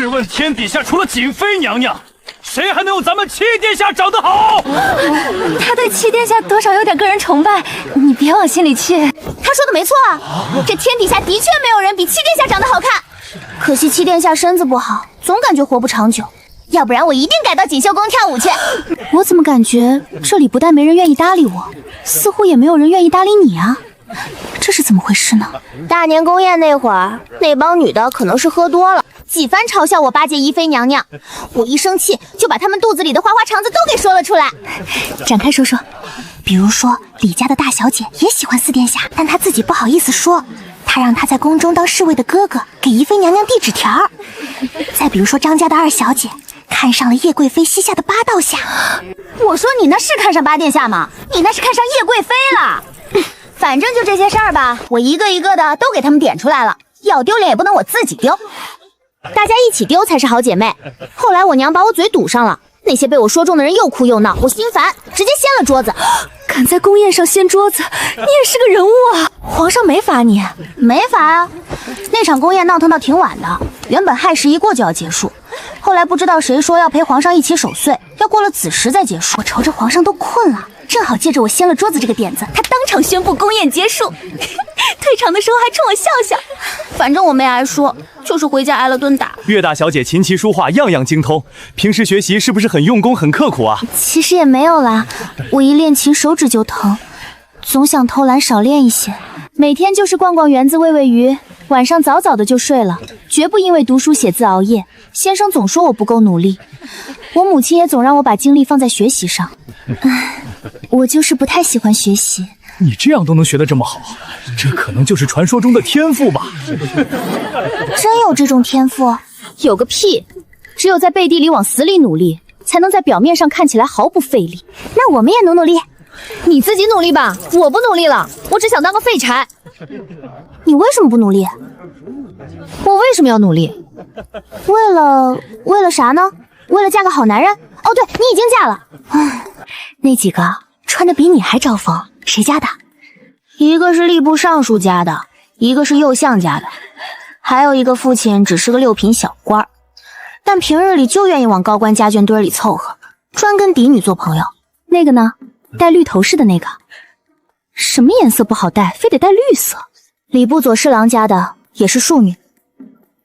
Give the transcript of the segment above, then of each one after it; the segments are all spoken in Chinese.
试问天底下除了瑾妃娘娘，谁还能有咱们七殿下长得好？他对七殿下多少有点个人崇拜，你别往心里去。他说的没错啊，这天底下的确没有人比七殿下长得好看。可惜七殿下身子不好，总感觉活不长久。要不然我一定改到锦绣宫跳舞去。我怎么感觉这里不但没人愿意搭理我，似乎也没有人愿意搭理你啊？这是怎么回事呢？大年宫宴那会儿，那帮女的可能是喝多了，几番嘲笑我巴结宜妃娘娘。我一生气就把她们肚子里的花花肠子都给说了出来。展开说说。比如说李家的大小姐也喜欢四殿下，但她自己不好意思说，她让她在宫中当侍卫的哥哥给宜妃娘娘递纸条。再比如说张家的二小姐看上了叶贵妃膝下的八道下。我说你那是看上八殿下吗？你那是看上叶贵妃了。反正就这些事儿吧，我一个一个的都给他们点出来了。要丢脸也不能我自己丢，大家一起丢才是好姐妹。后来我娘把我嘴堵上了，那些被我说中的人又哭又闹，我心烦，直接掀了桌子。敢在宫宴上掀桌子，你也是个人物啊！皇上没罚你？没罚啊。那场宫宴闹腾到挺晚的，原本亥时一过就要结束，后来不知道谁说要陪皇上一起守岁，要过了子时再结束。我瞅着皇上都困了，正好借着我掀了桌子这个点子，他当场宣布宫宴结束。退场的时候还冲我笑笑。反正我没挨说，就是回家挨了顿打。岳大小姐琴棋书画样样精通，平时学习是不是很用功很刻苦啊？其实也没有啦，我一练琴手指就疼，总想偷懒少练一些。每天就是逛逛园子喂喂鱼，晚上早早的就睡了，绝不因为读书写字熬夜。先生总说我不够努力，我母亲也总让我把精力放在学习上。我就是不太喜欢学习。你这样都能学得这么好，这可能就是传说中的天赋吧？真有这种天赋？有个屁！只有在背地里往死里努力，才能在表面上看起来毫不费力。那我们也努力。你自己努力吧，我不努力了，我只想当个废柴。你为什么不努力？我为什么要努力？为了啥呢？为了嫁个好男人？哦，对，你已经嫁了。那几个穿的比你还招风，谁家的？一个是吏部尚书家的，一个是右相家的，还有一个父亲只是个六品小官，但平日里就愿意往高官家眷堆里凑合，专跟嫡女做朋友。那个呢？戴绿头饰的那个，什么颜色不好戴，非得戴绿色？礼部左侍郎家的也是庶女，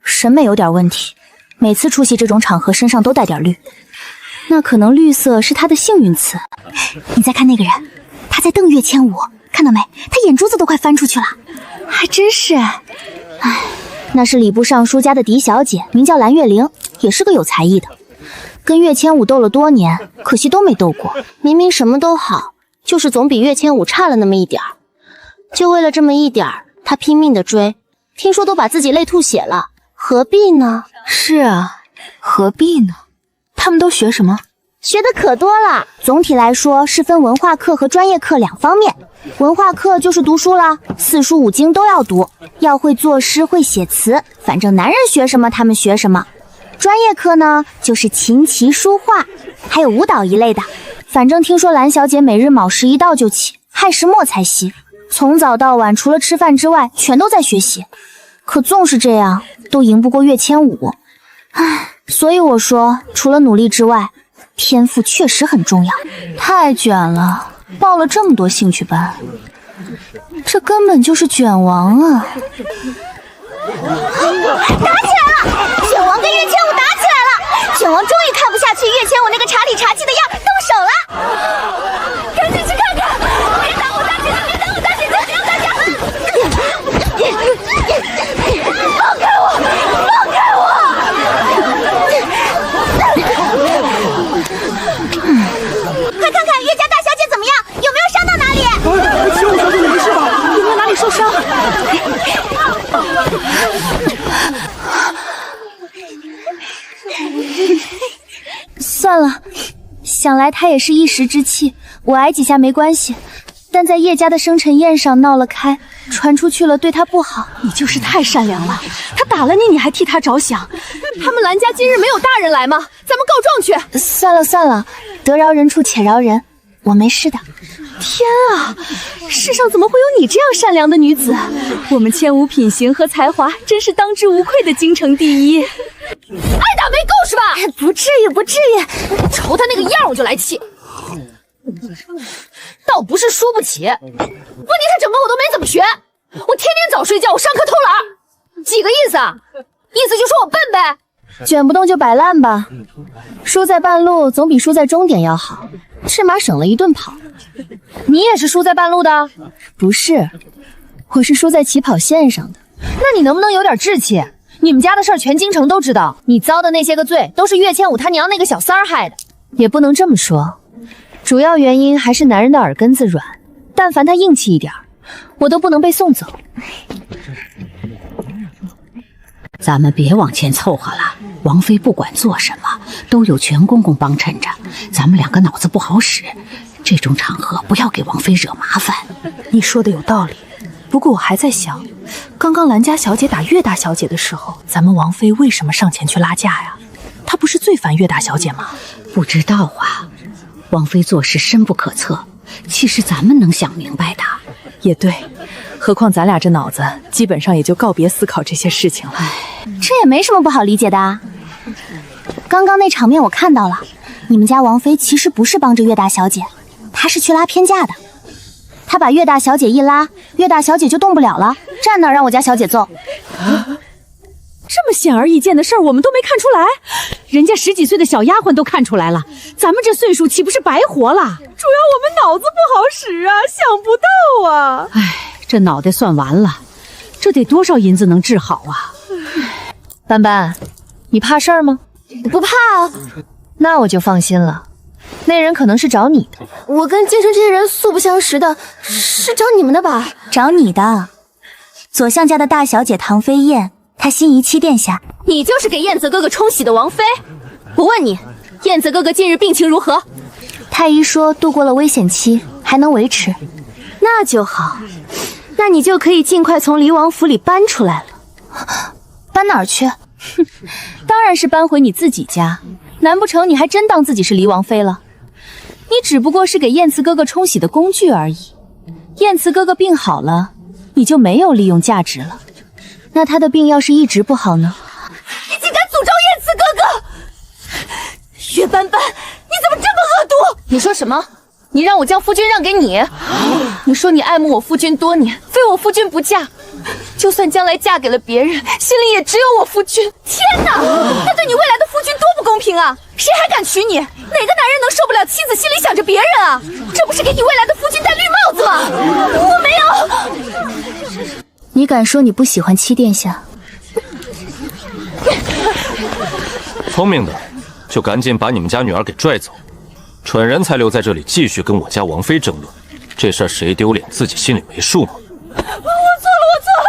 审美有点问题，每次出席这种场合身上都带点绿。那可能绿色是他的幸运词。你再看那个人，他在瞪岳千武，看到没？他眼珠子都快翻出去了。还真是。唉，那是礼部尚书家的嫡小姐，名叫蓝月玲，也是个有才艺的。跟岳千武斗了多年，可惜都没斗过。明明什么都好，就是总比岳千武差了那么一点儿。就为了这么一点儿，他拼命的追，听说都把自己累吐血了，何必呢？是啊，何必呢？他们都学什么？学的可多了。总体来说是分文化课和专业课两方面。文化课就是读书啦，四书五经都要读，要会作诗会写词，反正男人学什么他们学什么。专业课呢，就是琴棋书画，还有舞蹈一类的。反正听说蓝小姐每日卯时一到就起，亥时末才息，从早到晚除了吃饭之外，全都在学习。可纵是这样，都赢不过岳千武。唉，所以我说，除了努力之外，天赋确实很重要。太卷了，报了这么多兴趣班，这根本就是卷王啊！打起来了！卷王跟岳千武打起来了！卷王终于看不下去岳千武那个茶里茶气的样，动手了！赶紧去看看！别打我大姐姐！别打我大姐姐！不要大家！放开我！放开我！快看看岳家大小姐怎么样？有没有伤到哪里？千武小姐，你没事吧？有没有哪里受伤？算了，想来他也是一时之气，我挨几下没关系。但在叶家的生辰宴上闹了开，传出去了对他不好。你就是太善良了，他打了你，你还替他着想。他们蓝家今日没有大人来吗？咱们告状去。算了算了，得饶人处且饶人，我没事的。天啊，世上怎么会有你这样善良的女子？我们千武品行和才华真是当之无愧的京城第一。哎不至于，不至于。瞅他那个样，我就来气。倒不是输不起，问题他整个我都没怎么学，我天天早睡觉，我上课偷懒，几个意思啊？意思就说我笨呗。卷不动就摆烂吧，输在半路总比输在终点要好，起码省了一顿跑。你也是输在半路的？不是，我是输在起跑线上的。那你能不能有点志气？你们家的事儿全京城都知道，你遭的那些个罪都是岳千武他娘那个小三儿害的。也不能这么说，主要原因还是男人的耳根子软，但凡他硬气一点，我都不能被送走。咱们别往前凑合了，王妃不管做什么都有全公公帮衬着，咱们两个脑子不好使，这种场合不要给王妃惹麻烦。你说的有道理，不过我还在想，刚刚兰家小姐打岳大小姐的时候，咱们王妃为什么上前去拉架呀？她不是最烦岳大小姐吗？不知道啊，王妃做事深不可测，其实咱们能想明白的。也对，何况咱俩这脑子基本上也就告别思考这些事情了。这也没什么不好理解的啊。刚刚那场面我看到了，你们家王妃其实不是帮着岳大小姐，她是去拉偏架的。她把岳大小姐一拉，岳大小姐就动不了了，站那儿让我家小姐揍。这么显而易见的事儿，我们都没看出来，人家10几岁的小丫鬟都看出来了，咱们这岁数岂不是白活了？主要我们脑子不好使啊，想不到啊！哎，这脑袋算完了，这得多少银子能治好啊？斑斑，你怕事儿吗？不怕啊，那我就放心了。那人可能是找你的。我跟京城这些人素不相识的，是找你们的吧？找你的，左相家的大小姐唐飞燕。他心仪七殿下，你就是给燕子哥哥冲喜的王妃。我问你，燕子哥哥近日病情如何？太医说度过了危险期，还能维持。那就好，那你就可以尽快从离王府里搬出来了。搬哪儿去？哼，当然是搬回你自己家。难不成你还真当自己是离王妃了？你只不过是给燕慈哥哥冲喜的工具而已。燕慈哥哥病好了，你就没有利用价值了。那他的病要是一直不好呢？你竟敢诅咒燕慈哥哥！岳斑斑，你怎么这么恶毒？你说什么？你让我将夫君让给你？你说你爱慕我夫君多年，非我夫君不嫁。就算将来嫁给了别人，心里也只有我夫君。天哪，他对你未来的夫君多不公平啊！谁还敢娶你？哪个男人能受不了妻子心里想着别人啊？这不是给你未来的夫君戴绿帽子吗？我没有。你敢说你不喜欢七殿下？聪明的就赶紧把你们家女儿给拽走，蠢人才留在这里继续跟我家王妃争论。这事儿谁丢脸自己心里没数吗？我错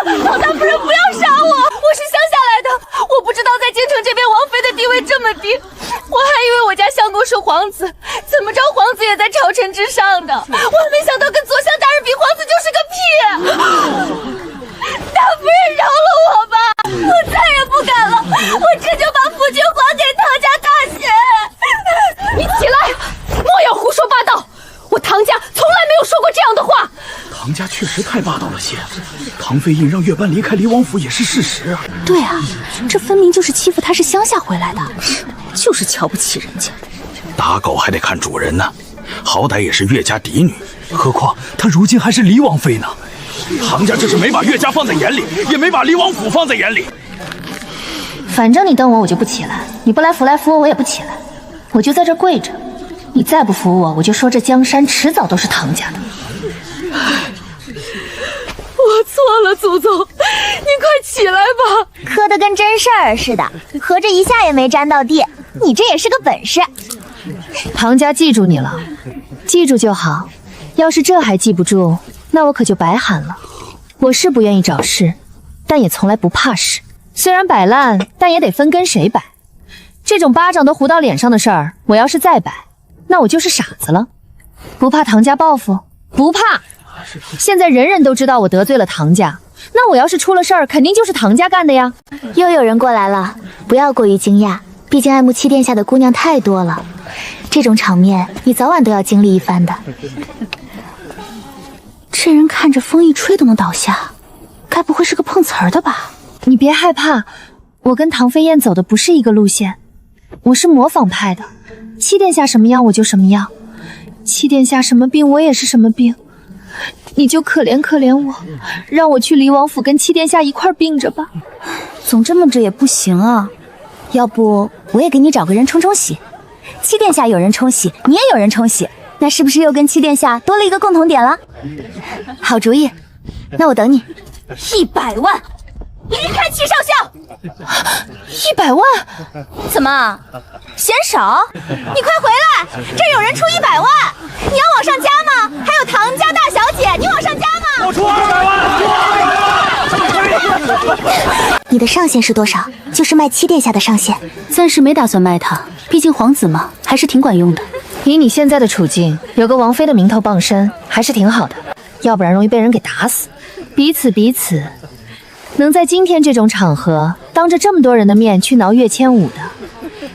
了，唐大夫人不要杀我，我是乡下来的，我不知道在京城这边王妃的地位这么低，我还以为我家相公是皇子，怎么着皇子也在朝臣之上的，我还没想到跟左相大人比，皇子就是个屁。大夫人饶了我吧，我再也不敢了，我这就把夫君还给唐家大姐。你起来，莫要胡说八道，我唐家从来没有说过这样的话。唐家确实太霸道了些，唐飞燕让岳班离开离王府也是事实啊。对啊，这分明就是欺负他是乡下回来的，就是瞧不起人家。打狗还得看主人呢，好歹也是岳家嫡女，何况她如今还是离王妃呢。唐家这是没把岳家放在眼里，也没把离王府放在眼里。反正你瞪我，我就不起来；你不来扶我，我也不起来。我就在这跪着，你再不扶我，我就说这江山迟早都是唐家的。我错了，祖宗，你快起来吧！磕得跟真事儿似的，合着一下也没沾到地，你这也是个本事。唐家记住你了，记住就好。要是这还记不住，那我可就白喊了。我是不愿意找事，但也从来不怕事。虽然摆烂，但也得分跟谁摆。这种巴掌都糊到脸上的事儿，我要是再摆，那我就是傻子了。不怕唐家报复？不怕。现在人人都知道我得罪了唐家，那我要是出了事儿，肯定就是唐家干的呀。又有人过来了，不要过于惊讶，毕竟爱慕七殿下的姑娘太多了，这种场面你早晚都要经历一番的。这人看着风一吹都能倒下，该不会是个碰瓷儿的吧？你别害怕，我跟唐飞燕走的不是一个路线。我是模仿派的，七殿下什么样我就什么样，七殿下什么病我也是什么病。你就可怜可怜我，让我去离王府跟七殿下一块病着吧。总这么着也不行啊，要不我也给你找个人冲冲喜。七殿下有人冲喜，你也有人冲喜，那是不是又跟七殿下多了一个共同点了？好主意，那我等你。100万，离开七上校。100万？怎么嫌少？你快回来，这有人出100万，你要往上加吗？还有唐家大小姐，你往上加吗？我出200万。你的上限是多少？就是卖七殿下的上限。暂时没打算卖他，毕竟皇子嘛，还是挺管用的。以你现在的处境，有个王妃的名头傍身，还是挺好的，要不然容易被人给打死。彼此，能在今天这种场合，当着这么多人的面去挠岳千舞的，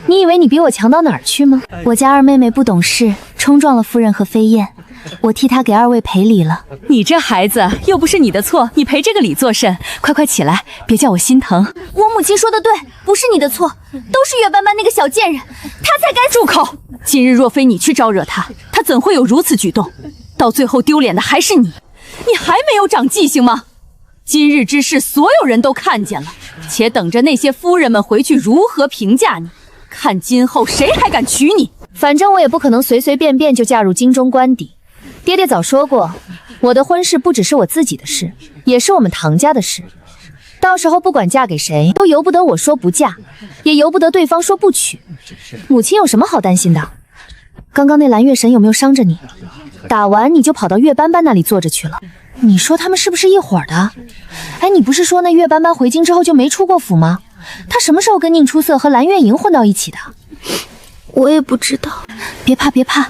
你以为你比我强到哪儿去吗？我家二妹妹不懂事，冲撞了夫人和飞燕，我替她给二位赔礼了。你这孩子又不是你的错，你赔这个礼做甚？快起来，别叫我心疼。我母亲说的对，不是你的错，都是岳斑斑那个小贱人，她才该。住口！今日若非你去招惹他，他怎会有如此举动？到最后丢脸的还是你，你还没有长记性吗？今日之事所有人都看见了，且等着那些夫人们回去如何评价你，看今后谁还敢娶你。反正我也不可能随随便便就嫁入京中官邸。爹爹早说过，我的婚事不只是我自己的事，也是我们唐家的事。到时候不管嫁给谁，都由不得我说不嫁，也由不得对方说不娶。母亲有什么好担心的？刚刚那蓝月神有没有伤着你？打完你就跑到岳斑斑那里坐着去了。你说他们是不是一伙的？哎，你不是说那岳斑斑回京之后就没出过府吗？他什么时候跟宁出色和蓝月莹混到一起的？我也不知道。别怕，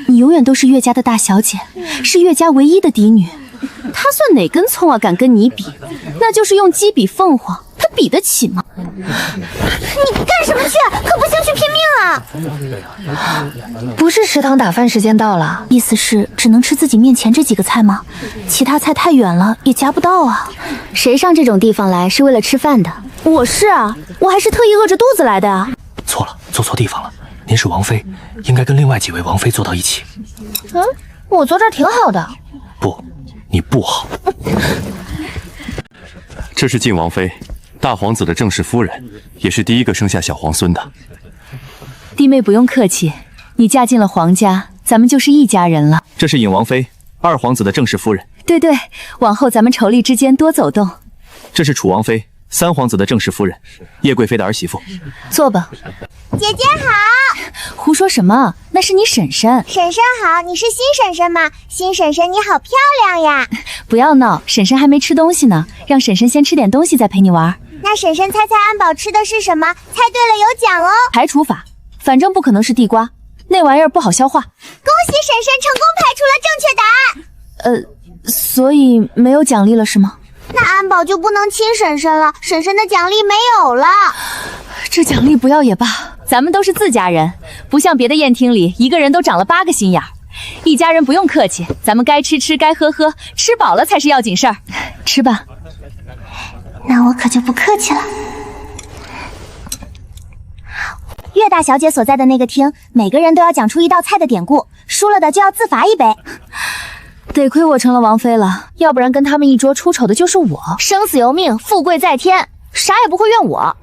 你永远都是岳家的大小姐，是岳家唯一的嫡女。她算哪根葱啊，敢跟你比？那就是用鸡比凤凰，她比得起吗？你干什么去？可不行，去拼命啊！不是食堂打饭时间到了，意思是只能吃自己面前这几个菜吗？其他菜太远了，也夹不到啊。谁上这种地方来是为了吃饭的？我是啊，我还是特意饿着肚子来的啊。错了，坐错地方了。您是王妃，应该跟另外几位王妃坐到一起。我坐这儿挺好的。不，你不好。这是晋王妃，大皇子的正室夫人，也是第一个生下小皇孙的。弟妹不用客气，你嫁进了皇家，咱们就是一家人了。这是尹王妃，二皇子的正室夫人。对，往后咱们妯娌之间多走动。这是楚王妃，三皇子的正室夫人，叶贵妃的儿媳妇。坐吧。姐姐好。胡说什么？那是你婶婶。婶婶好，你是新婶婶吗？新婶婶你好漂亮呀。不要闹，婶婶还没吃东西呢，让婶婶先吃点东西再陪你玩。那婶婶猜安保吃的是什么？猜对了有奖哦。排除法，反正不可能是地瓜，那玩意儿不好消化。恭喜婶婶成功排除了正确答案。所以没有奖励了是吗？那安保就不能亲婶婶了，婶婶的奖励没有了。这奖励不要也罢，咱们都是自家人，不像别的宴厅里一个人都长了8个心眼儿。一家人不用客气，咱们该吃吃，该喝喝，吃饱了才是要紧事儿。吃吧。那我可就不客气了。岳大小姐所在的那个厅，每个人都要讲出一道菜的典故，输了的就要自罚1杯。得亏我成了王妃了，要不然跟他们一桌出丑的就是我。生死由命，富贵在天，啥也不会怨我。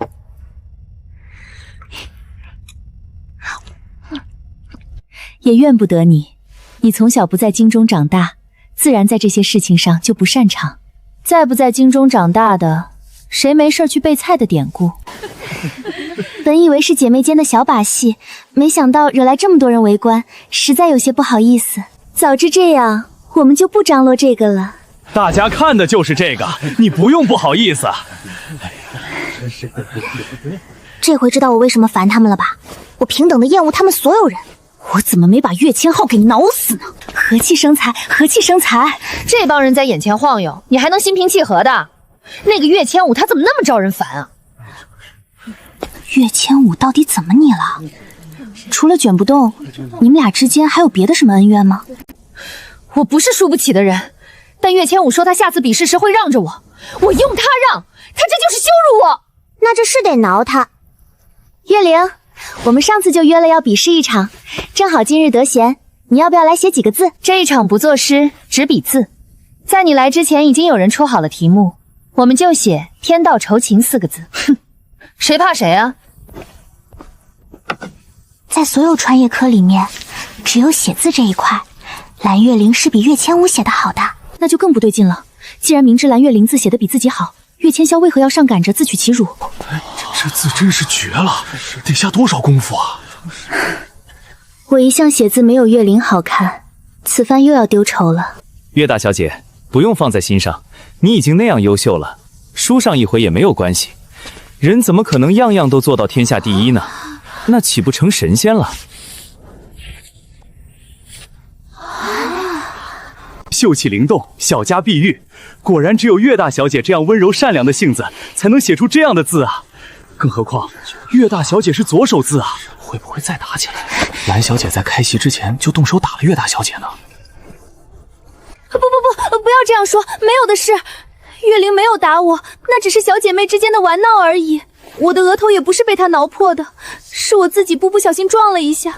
也怨不得你，你从小不在京中长大，自然在这些事情上就不擅长。再不在京中长大的，谁没事去背菜的典故？本以为是姐妹间的小把戏，没想到惹来这么多人围观，实在有些不好意思。早知这样，我们就不张罗这个了。大家看的就是这个，你不用不好意思。这回知道我为什么烦他们了吧？我平等的厌恶他们所有人。我怎么没把岳千浩给挠死呢？和气生财，和气生财！这帮人在眼前晃悠，你还能心平气和的？那个岳千武他怎么那么招人烦啊？岳千武到底怎么你了？除了卷不动，你们俩之间还有别的什么恩怨吗？我不是输不起的人，但岳千武说他下次比试时会让着我，我用他让，他这就是羞辱我。那这是得挠他。岳灵，我们上次就约了要比试一场，正好今日得闲，你要不要来写几个字？这一场不作诗，只比字。在你来之前，已经有人出好了题目，我们就写“天道酬勤”4个字。哼，谁怕谁啊？在所有专业科里面，只有写字这一块，蓝月玲是比岳千武写的好的。那就更不对劲了。既然明知蓝月玲字写的比自己好，岳千霄为何要上赶着自取其辱？这字真是绝了，得下多少功夫啊！我一向写字没有岳玲好看，此番又要丢丑了。岳大小姐，不用放在心上，你已经那样优秀了，输上一回也没有关系。人怎么可能样样都做到天下第一呢？那岂不成神仙了？秀气灵动，小家碧玉，果然只有岳大小姐这样温柔善良的性子，才能写出这样的字啊！更何况岳大小姐是左手字啊，会不会再打起来？蓝小姐在开席之前就动手打了岳大小姐呢？不要这样说，没有的事。岳灵没有打我，那只是小姐妹之间的玩闹而已。我的额头也不是被她挠破的，是我自己不小心撞了一下。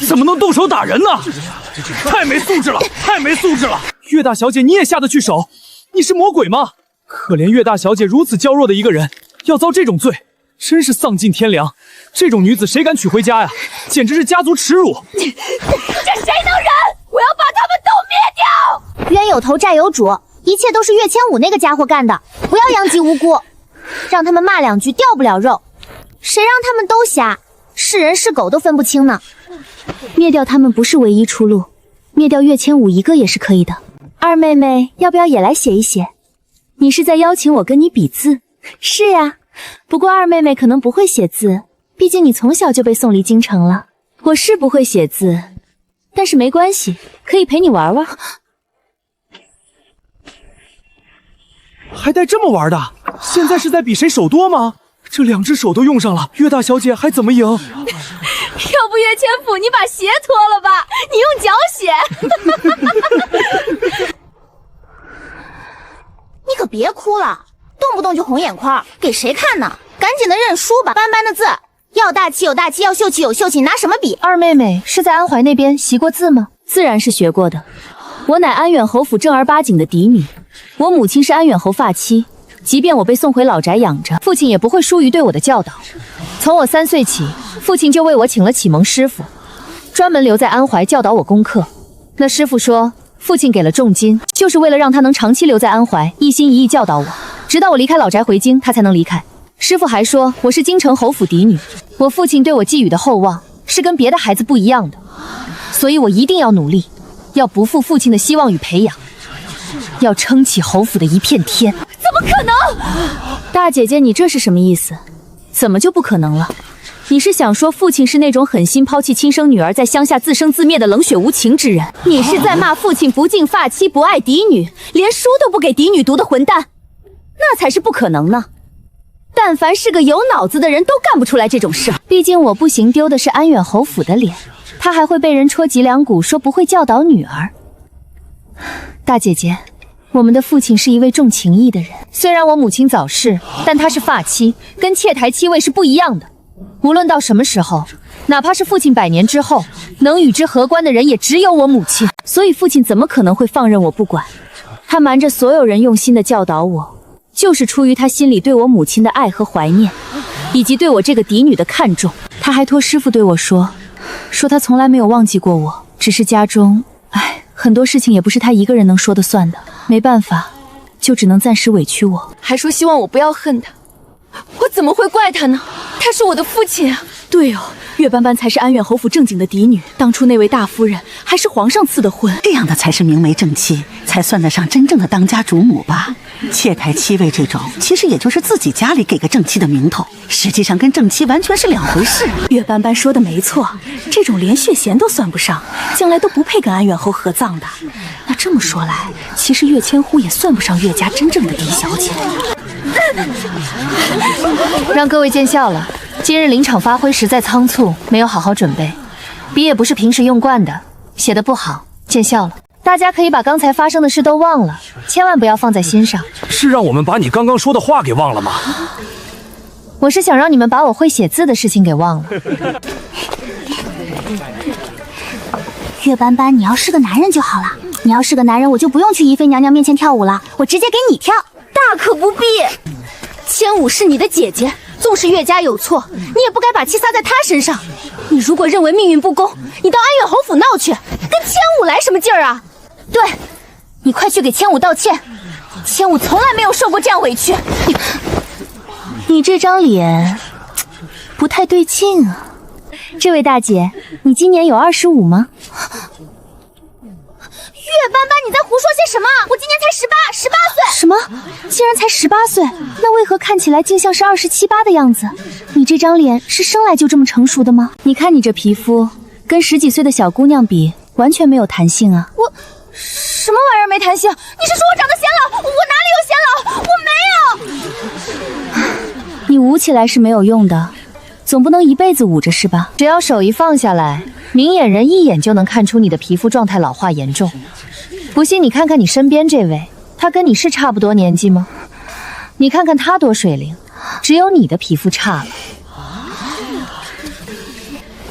怎么能动手打人呢？太没素质了，太没素质了！岳大小姐，你也下得去手？你是魔鬼吗？可怜岳大小姐如此娇弱的一个人，要遭这种罪，真是丧尽天良。这种女子谁敢娶回家呀？简直是家族耻辱！这谁能忍？我要把他们都灭掉！冤有头债有主，一切都是岳千武那个家伙干的，不要殃及无辜，让他们骂2句掉不了肉，谁让他们都瞎，是人是狗都分不清呢。灭掉他们不是唯一出路，灭掉岳千武一个也是可以的。二妹妹，要不要也来写一写？你是在邀请我跟你比字？是呀，不过二妹妹可能不会写字，毕竟你从小就被送离京城了。我是不会写字，但是没关系，可以陪你玩玩。还带这么玩的？现在是在比谁手多吗？这2只手都用上了，岳大小姐还怎么赢？要不岳千府，你把鞋脱了吧，你用脚写。你可别哭了，动不动就红眼眶，给谁看呢？赶紧的认输吧，斑斑的字，要大气有大气，要秀气有秀气，拿什么比？二妹妹是在安怀那边习过字吗？自然是学过的，我乃安远侯府正儿八经的嫡女，我母亲是安远侯发妻，即便我被送回老宅养着，父亲也不会疏于对我的教导。从我3岁起，父亲就为我请了启蒙师傅，专门留在安怀教导我功课。那师傅说，父亲给了重金，就是为了让他能长期留在安怀，一心一意教导我，直到我离开老宅回京，他才能离开。师傅还说我是京城侯府嫡女，我父亲对我寄予的厚望是跟别的孩子不一样的，所以我一定要努力，要不负父亲的希望与培养，要撑起侯府的一片天。怎么可能？大姐姐，你这是什么意思？怎么就不可能了？你是想说父亲是那种狠心抛弃亲生女儿在乡下自生自灭的冷血无情之人？你是在骂父亲不敬发妻，不爱嫡女，连书都不给嫡女读的混蛋？那才是不可能呢！但凡是个有脑子的人都干不出来这种事。毕竟我不行丢的是安远侯府的脸，他还会被人戳脊梁骨，说不会教导女儿。大姐姐，我们的父亲是一位重情义的人，虽然我母亲早逝，但她是发妻，跟妾台妻位是不一样的。无论到什么时候，哪怕是父亲100年之后，能与之合关的人也只有我母亲，所以父亲怎么可能会放任我不管？他瞒着所有人用心的教导我，就是出于他心里对我母亲的爱和怀念，以及对我这个嫡女的看重。他还托师傅对我说他从来没有忘记过我，只是家中很多事情也不是他一个人能说的算的，没办法，就只能暂时委屈我。还说希望我不要恨他，我怎么会怪他呢？他是我的父亲啊！对哦，岳斑斑才是安远侯府正经的嫡女，当初那位大夫人还是皇上赐的婚，这样的才是明媒正妻，才算得上真正的当家主母吧。妾台妻位这种，其实也就是自己家里给个正妻的名头，实际上跟正妻完全是2回事。岳斑斑说的没错，这种连血嫌都算不上，将来都不配跟安远侯合葬的。那这么说来，其实岳千户也算不上岳家真正的嫡小姐。让各位见笑了，今日临场发挥实在仓促，没有好好准备，笔也不是平时用惯的，写得不好，见笑了。大家可以把刚才发生的事都忘了，千万不要放在心上。是让我们把你刚刚说的话给忘了吗？我是想让你们把我会写字的事情给忘了。岳斑斑，你要是个男人就好了。你要是个男人，我就不用去宜妃娘娘面前跳舞了，我直接给你跳。大可不必。千舞是你的姐姐，纵使岳家有错，你也不该把气撒在她身上。你如果认为命运不公，你到安远侯府闹去，跟千舞来什么劲儿啊？对，你快去给千舞道歉。千舞从来没有受过这样委屈。你这张脸不太对劲啊。这位大姐，你今年有25吗？岳斑斑，你在胡说些什么？我今年才18岁。什么？竟然才18岁？那为何看起来竟像是27、8的样子？你这张脸是生来就这么成熟的吗？你看你这皮肤，跟10几岁的小姑娘比，完全没有弹性啊！我什么玩意儿没弹性？你是说我长得显老？我哪里有显老？我没有。你捂起来是没有用的，总不能一辈子捂着是吧？只要手一放下来，明眼人一眼就能看出你的皮肤状态老化严重。不信你看看你身边这位，他跟你是差不多年纪吗？你看看他多水灵，只有你的皮肤差了。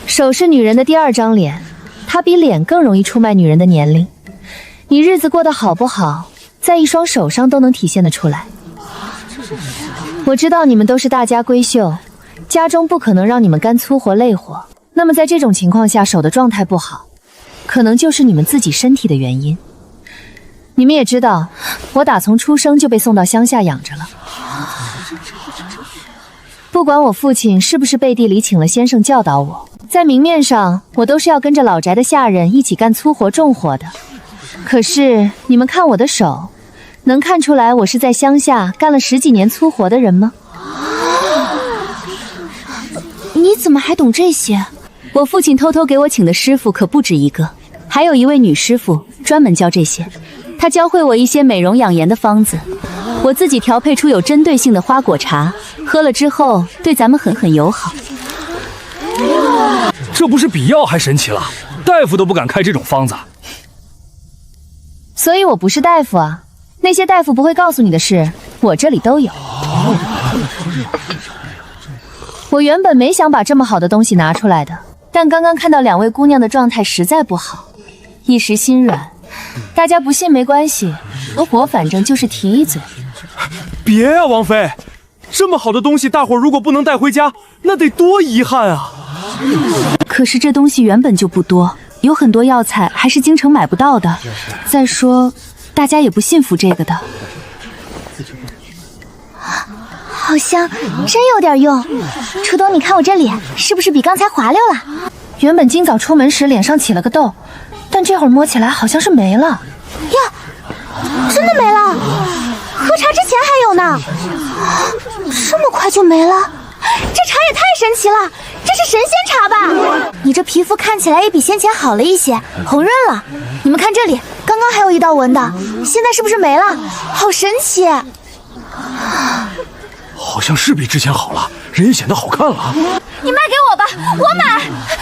手是女人的第2张脸，它比脸更容易出卖女人的年龄。你日子过得好不好，在一双手上都能体现得出来。我知道你们都是大家闺秀，家中不可能让你们干粗活累活，那么在这种情况下手的状态不好，可能就是你们自己身体的原因。你们也知道，我打从出生就被送到乡下养着了。不管我父亲是不是背地里请了先生教导我，在明面上我都是要跟着老宅的下人一起干粗活重活的。可是你们看我的手，能看出来我是在乡下干了10几年粗活的人吗？你怎么还懂这些？我父亲偷偷给我请的师傅可不止一个，还有一位女师傅专门教这些。她教会我一些美容养颜的方子，我自己调配出有针对性的花果茶，喝了之后对咱们很友好。这不是比药还神奇了，大夫都不敢开这种方子。所以我不是大夫啊，那些大夫不会告诉你的事，我这里都有。我原本没想把这么好的东西拿出来的，但刚刚看到2位姑娘的状态实在不好，一时心软。大家不信没关系，我反正就是提一嘴。别啊，王妃，这么好的东西，大伙如果不能带回家，那得多遗憾啊！可是这东西原本就不多，有很多药材还是京城买不到的。再说，大家也不信服这个的。好香，真有点用。初冬，你看我这脸是不是比刚才滑溜了？原本今早出门时脸上起了个痘，但这会儿摸起来好像是没了。呀，真的没了！喝茶之前还有呢，这么快就没了？这茶也太神奇了，这是神仙茶吧？你这皮肤看起来也比先前好了一些，红润了。你们看这里，刚刚还有一道纹的，现在是不是没了？好神奇！好像是比之前好了，人也显得好看了。你卖给我吧，我买，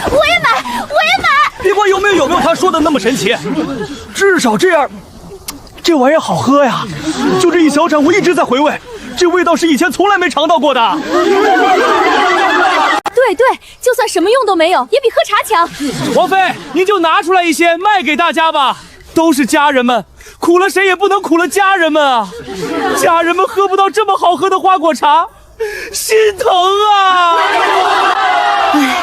我也买，我也买。别管有没有他说的那么神奇，至少这样，这玩意好喝呀！就这一小盏，我一直在回味，这味道是以前从来没尝到过的。对，就算什么用都没有，也比喝茶强。王妃，您就拿出来一些卖给大家吧，都是家人们，苦了谁也不能苦了家人们啊！家人们喝不到这么好喝的花果茶，心疼啊！唉，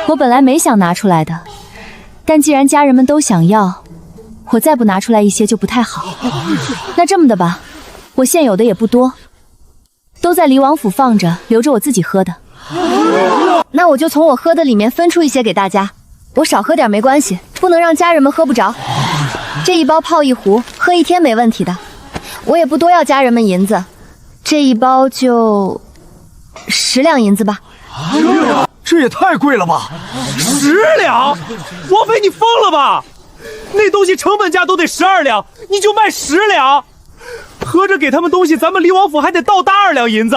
我本来没想拿出来的，但既然家人们都想要，我再不拿出来一些就不太好。那这么的吧，我现有的也不多，都在离王府放着，留着我自己喝的。那我就从我喝的里面分出一些给大家，我少喝点没关系，不能让家人们喝不着。这一包泡一壶，喝1天没问题的。我也不多要家人们银子，这一包就10两银子吧。这也太贵了吧！10两，王妃你疯了吧？那东西成本价都得12两，你就卖10两？合着给他们东西，咱们离王府还得倒大2两银子。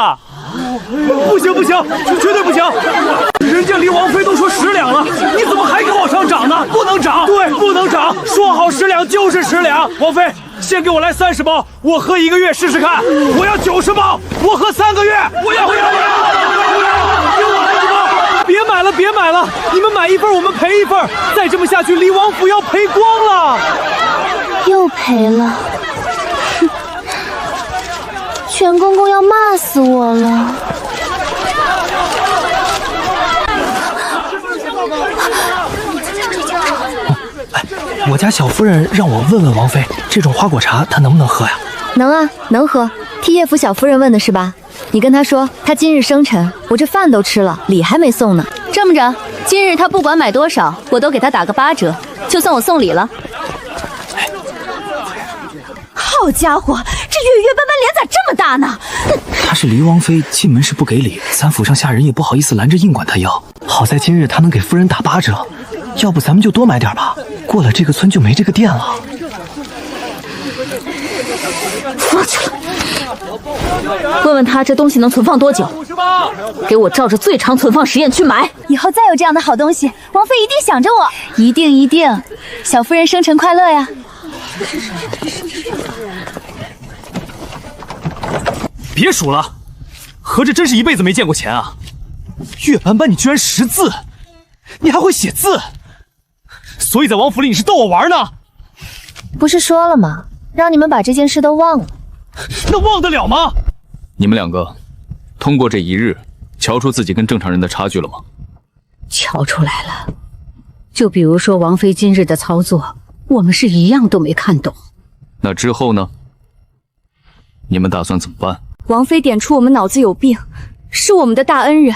不行，绝对不行！人家离王妃都说10两了，你怎么还给往上涨呢？不能涨，对，不能涨。说好10两就是10两，王妃，先给我来30包，我喝1个月试试看。我要90包，我喝3个月。我要！给我20包！别买了，别买了！你们买1份，我们赔1份。再这么下去，离王府要赔光了。又赔了，全公公要骂死我了。我家小夫人让我问问王妃，这种花果茶她能不能喝呀？能啊，能喝。替叶府小夫人问的是吧？你跟她说，她今日生辰，我这饭都吃了，礼还没送呢。这么着，今日她不管买多少，我都给她打个8折，就算我送礼了。好家伙，这月月斑斑脸咋这么大呢？她是黎王妃，进门是不给礼，咱府上下人也不好意思拦着硬管她要。好在今日她能给夫人打8折，要不咱们就多买点吧。过了这个村就没这个店了。放去了。问问他这东西能存放多久？给我照着最长存放时间去买。以后再有这样的好东西，王妃一定想着我。一定一定，小夫人生辰快乐呀！别数了，合着真是一辈子没见过钱啊！月斑斑，你居然识字，你还会写字，所以在王府里你是逗我玩呢？不是说了吗？让你们把这件事都忘了。那忘得了吗？你们2个通过这1日，瞧出自己跟正常人的差距了吗？瞧出来了。就比如说王妃今日的操作，我们是一样都没看懂。那之后呢？你们打算怎么办？王妃点出我们脑子有病，是我们的大恩人。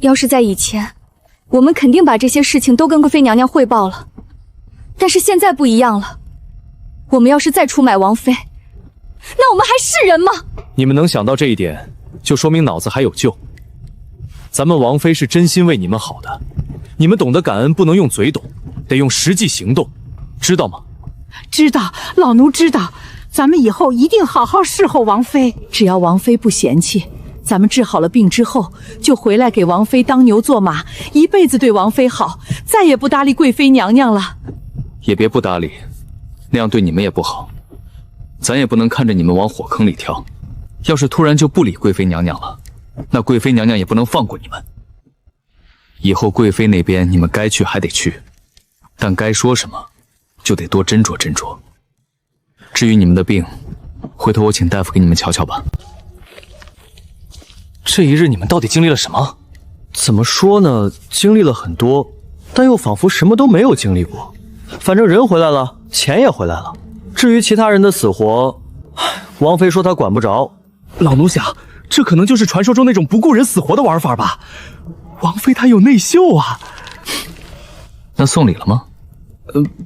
要是在以前，我们肯定把这些事情都跟贵妃娘娘汇报了。但是现在不一样了，我们要是再出卖王妃，那我们还是人吗？你们能想到这一点，就说明脑子还有救。咱们王妃是真心为你们好的，你们懂得感恩不能用嘴懂，得用实际行动，知道吗？知道，老奴知道。咱们以后一定好好侍候王妃，只要王妃不嫌弃，咱们治好了病之后，就回来给王妃当牛做马，一辈子对王妃好，再也不搭理贵妃娘娘了。也别不搭理，那样对你们也不好。咱也不能看着你们往火坑里跳，要是突然就不理贵妃娘娘了，那贵妃娘娘也不能放过你们。以后贵妃那边你们该去还得去，但该说什么就得多斟酌斟酌。至于你们的病，回头我请大夫给你们瞧瞧吧。这1日你们到底经历了什么？怎么说呢？经历了很多，但又仿佛什么都没有经历过。反正人回来了，钱也回来了。至于其他人的死活，王妃说她管不着。老奴想，这可能就是传说中那种不顾人死活的玩法吧。王妃她有内秀啊。那送礼了吗？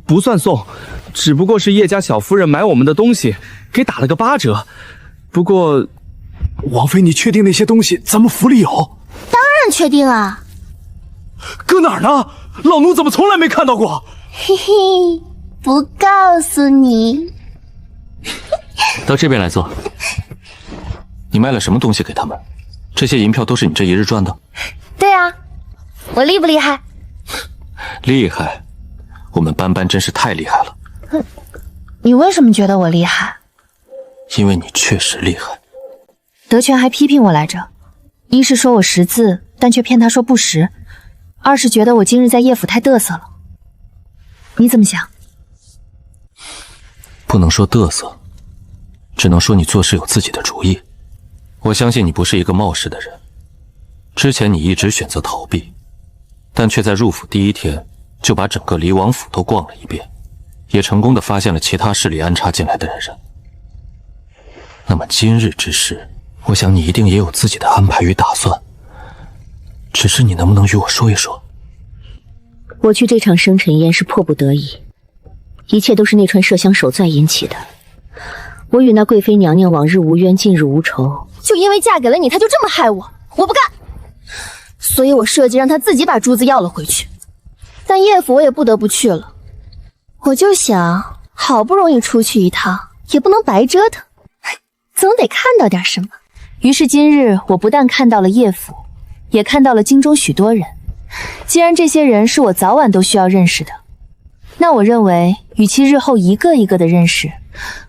不算送，只不过是叶家小夫人买我们的东西，给打了个8折。不过，王妃，你确定那些东西咱们府里有？当然确定啊。搁哪儿呢？老奴怎么从来没看到过？嘿嘿，不告诉你。到这边来坐。你卖了什么东西给他们？这些银票都是你这1日赚的？对啊，我厉不厉害？厉害。我们斑斑真是太厉害了。你为什么觉得我厉害？因为你确实厉害。德全还批评我来着，一是说我识字，但却骗他说不识；二是觉得我今日在叶府太嘚瑟了。你怎么想？不能说嘚瑟，只能说你做事有自己的主意。我相信你不是一个冒失的人。之前你一直选择逃避，但却在入府第1天就把整个离王府都逛了一遍，也成功的发现了其他势力安插进来的人。那么今日之事，我想你一定也有自己的安排与打算，只是你能不能与我说一说？我去这场生辰宴是迫不得已，一切都是那串麝香手绢引起的。我与那贵妃娘娘往日无冤，近日无仇，就因为嫁给了你，她就这么害我，我不干。所以我设计让她自己把珠子要了回去。但叶府我也不得不去了，我就想，好不容易出去一趟，也不能白折腾，总得看到点什么。于是今日我不但看到了叶府，也看到了京中许多人。既然这些人是我早晚都需要认识的，那我认为与其日后一个一个的认识，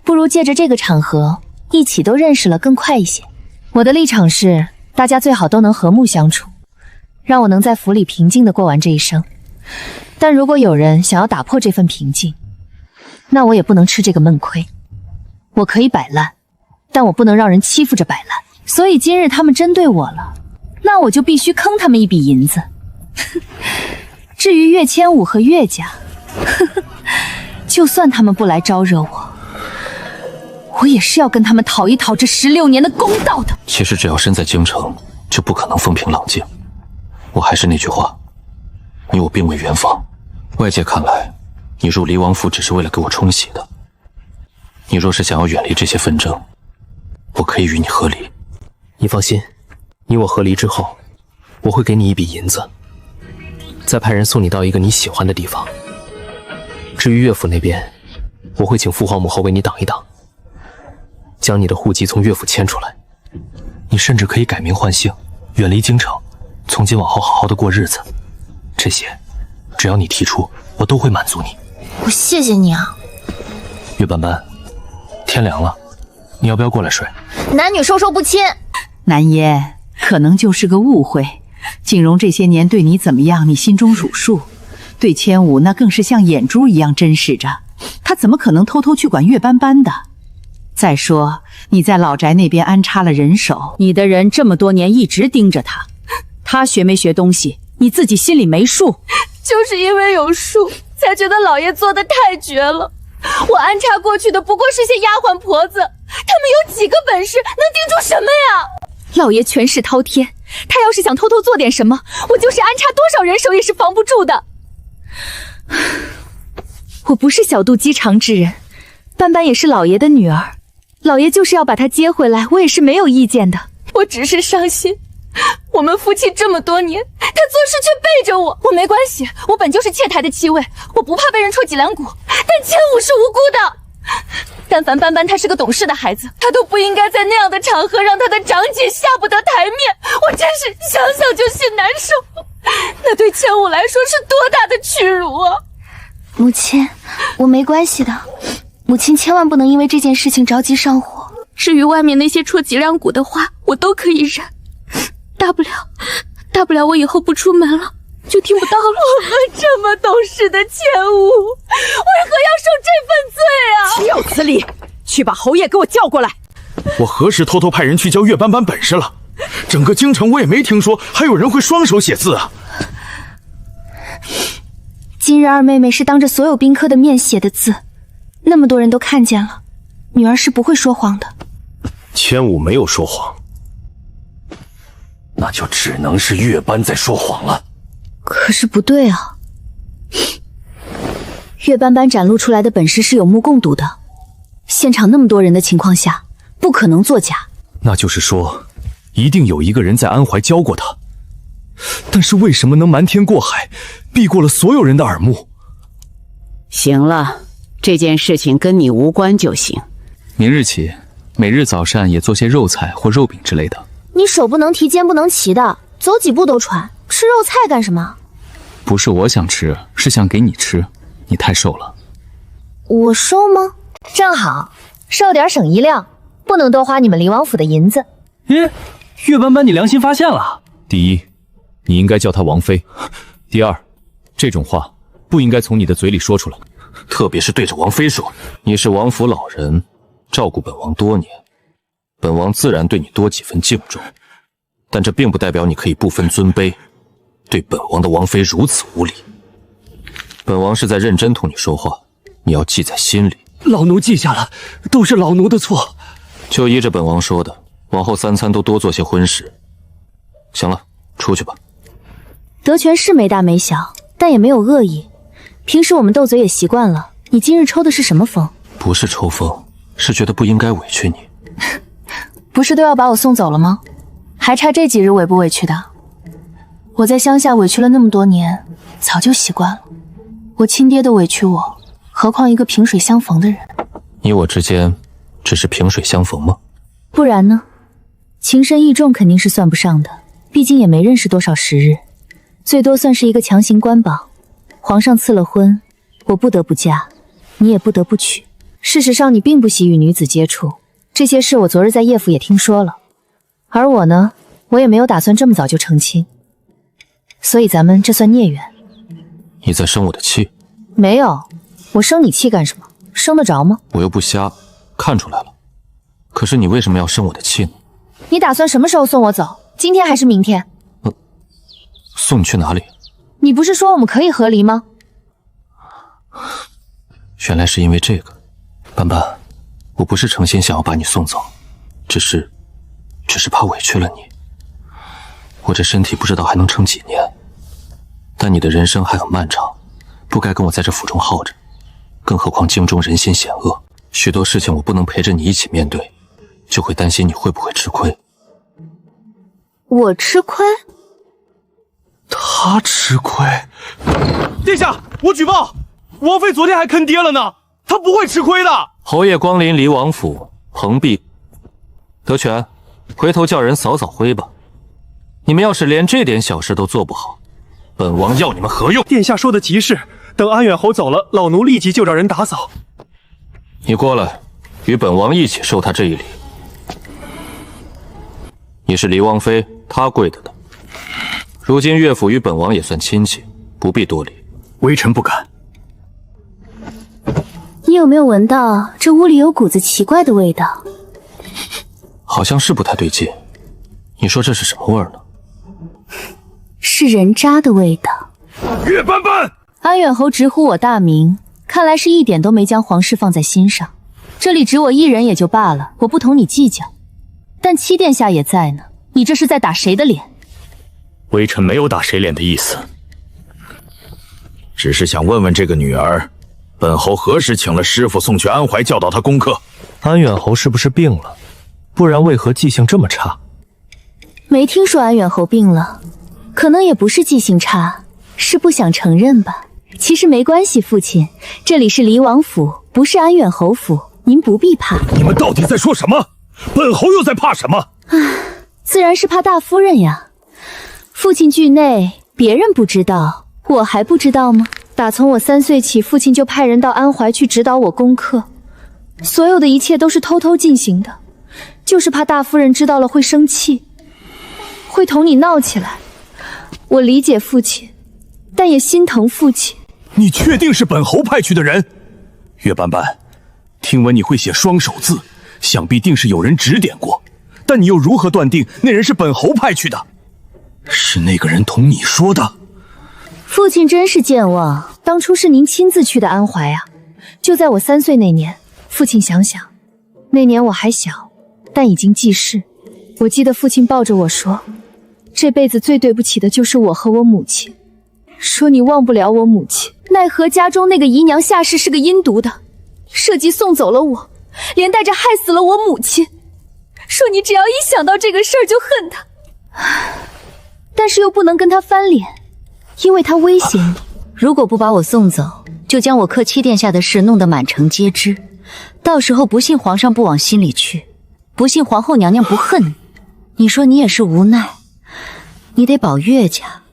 不如借着这个场合，一起都认识了更快一些。我的立场是，大家最好都能和睦相处，让我能在府里平静地过完这一生。但如果有人想要打破这份平静，那我也不能吃这个闷亏。我可以摆烂，但我不能让人欺负着摆烂。所以今日他们针对我了，那我就必须坑他们一笔银子。至于岳千武和岳家，就算他们不来招惹我，我也是要跟他们讨一讨这16年的公道的。其实只要身在京城，就不可能风平浪静。我还是那句话，你我并未圆房，外界看来，你入离王府只是为了给我冲喜的。你若是想要远离这些纷争，我可以与你和离。你放心，你我和离之后，我会给你一笔银子，再派人送你到一个你喜欢的地方。至于岳府那边，我会请父皇母后为你挡一挡，将你的户籍从岳府迁出来。你甚至可以改名换姓，远离京城，从今往后好好的过日子。这些，只要你提出，我都会满足你。我谢谢你啊。岳斑斑，天凉了，你要不要过来睡？男女授受不亲。南爷，可能就是个误会。景荣这些年对你怎么样，你心中有数。对千武那更是像眼珠一样珍视着，他怎么可能偷偷去管岳斑斑的？再说你在老宅那边安插了人手，你的人这么多年一直盯着他，他学没学东西，你自己心里没数。就是因为有数，才觉得老爷做的太绝了。我安插过去的不过是些丫鬟婆子，他们有几个本事能盯住什么呀？老爷权势滔天，他要是想偷偷做点什么，我就是安插多少人手也是防不住的。我不是小肚鸡肠之人，斑斑也是老爷的女儿，老爷就是要把她接回来，我也是没有意见的。我只是伤心，我们夫妻这么多年，他做事却背着我。我没关系，我本就是妾台的妻位，我不怕被人戳脊梁骨，但千武是无辜的。但凡斑斑她是个懂事的孩子，她都不应该在那样的场合让她的长姐下不得台面。我真是想想就心难受，那对千武来说是多大的屈辱啊！母亲，我没关系的，母亲千万不能因为这件事情着急上火。至于外面那些戳脊梁骨的话，我都可以忍，大不了我以后不出门了，就听不到了。我们这么懂事的千武，为何要受这份罪啊？岂有此理！去把侯爷给我叫过来。我何时偷偷派人去教岳斑斑本事了？整个京城我也没听说还有人会双手写字啊。今日二妹妹是当着所有宾客的面写的字，那么多人都看见了，女儿是不会说谎的。千武没有说谎，那就只能是岳斑在说谎了。可是不对啊，岳斑斑展露出来的本事是有目共睹的，现场那么多人的情况下，不可能作假。那就是说，一定有一个人在安怀教过他，但是为什么能瞒天过海，避过了所有人的耳目？行了，这件事情跟你无关就行。明日起，每日早膳也做些肉菜或肉饼之类的。你手不能提，肩不能骑的，走几步都喘，吃肉菜干什么？不是我想吃，是想给你吃。你太瘦了。我瘦吗？正好，瘦点省1两，不能多花你们离王府的银子。耶，岳斑斑，你良心发现了。第一，你应该叫她王妃；第二，这种话不应该从你的嘴里说出来，特别是对着王妃说。你是王府老人，照顾本王多年，本王自然对你多几分敬重，但这并不代表你可以不分尊卑，对本王的王妃如此无礼。本王是在认真同你说话，你要记在心里。老奴记下了，都是老奴的错。就依着本王说的，往后3餐都多做些荤食。行了，出去吧。德全是没大没小，但也没有恶意。平时我们斗嘴也习惯了，你今日抽的是什么风？不是抽风，是觉得不应该委屈你。不是都要把我送走了吗？还差这几日委不委屈的？我在乡下委屈了那么多年，早就习惯了。我亲爹都委屈我，何况一个萍水相逢的人。你我之间只是萍水相逢吗？不然呢？情深意重肯定是算不上的，毕竟也没认识多少时日，最多算是一个强行关绑。皇上赐了婚，我不得不嫁，你也不得不娶。事实上，你并不喜与女子接触，这些事我昨日在叶府也听说了。而我呢，我也没有打算这么早就成亲，所以咱们这算孽缘。你在生我的气？没有，我生你气干什么？生得着吗？我又不瞎，看出来了。可是你为什么要生我的气呢？你打算什么时候送我走？今天还是明天？送你去哪里？你不是说我们可以和离吗？原来是因为这个。斑斑，我不是诚心想要把你送走，只是怕委屈了你。我这身体不知道还能撑几年，但你的人生还很漫长，不该跟我在这府中耗着。更何况京中人心险恶，许多事情我不能陪着你一起面对，就会担心你会不会吃亏。我吃亏？他吃亏？殿下，我举报，王妃昨天还坑爹了呢，她不会吃亏的。侯爷光临离王府，蓬荜。德全，回头叫人扫扫灰吧。你们要是连这点小事都做不好，本王要你们何用？殿下说的极是，等安远侯走了，老奴立即就让人打扫。你过来，与本王一起受他这一礼。你是离王妃，他跪的的。如今岳府与本王也算亲戚，不必多礼。微臣不敢。你有没有闻到这屋里有股子奇怪的味道？好像是不太对劲。你说这是什么味儿呢？是人渣的味道。岳斑斑，安远侯直呼我大名，看来是一点都没将皇室放在心上。这里只我一人也就罢了，我不同你计较。但七殿下也在呢，你这是在打谁的脸？微臣没有打谁脸的意思，只是想问问这个女儿，本侯何时请了师傅送去安怀教导她功课？安远侯是不是病了？不然为何记性这么差？没听说安远侯病了，可能也不是记性差，是不想承认吧。其实没关系，父亲，这里是离王府，不是安远侯府，您不必怕。你们到底在说什么？本侯又在怕什么？自然是怕大夫人呀。父亲惧内，别人不知道，我还不知道吗？打从我3岁起，父亲就派人到安怀去指导我功课，所有的一切都是偷偷进行的，就是怕大夫人知道了会生气，会同你闹起来。我理解父亲，但也心疼父亲。你确定是本侯派去的人？岳斑斑，听闻你会写双手字，想必定是有人指点过，但你又如何断定那人是本侯派去的？是那个人同你说的？父亲真是健忘，当初是您亲自去的安怀啊。就在我3岁那年，父亲想想，那年我还小，但已经记事。我记得父亲抱着我说，这辈子最对不起的就是我和我母亲，说你忘不了我母亲，奈何家中那个姨娘下世是个阴毒的，设计送走了我，连带着害死了我母亲，说你只要一想到这个事儿就恨她，但是又不能跟她翻脸，因为她威胁你，如果不把我送走，就将我克七殿下的事弄得满城皆知，到时候不信皇上不往心里去，不信皇后娘娘不恨你，你说你也是无奈，你得保岳家，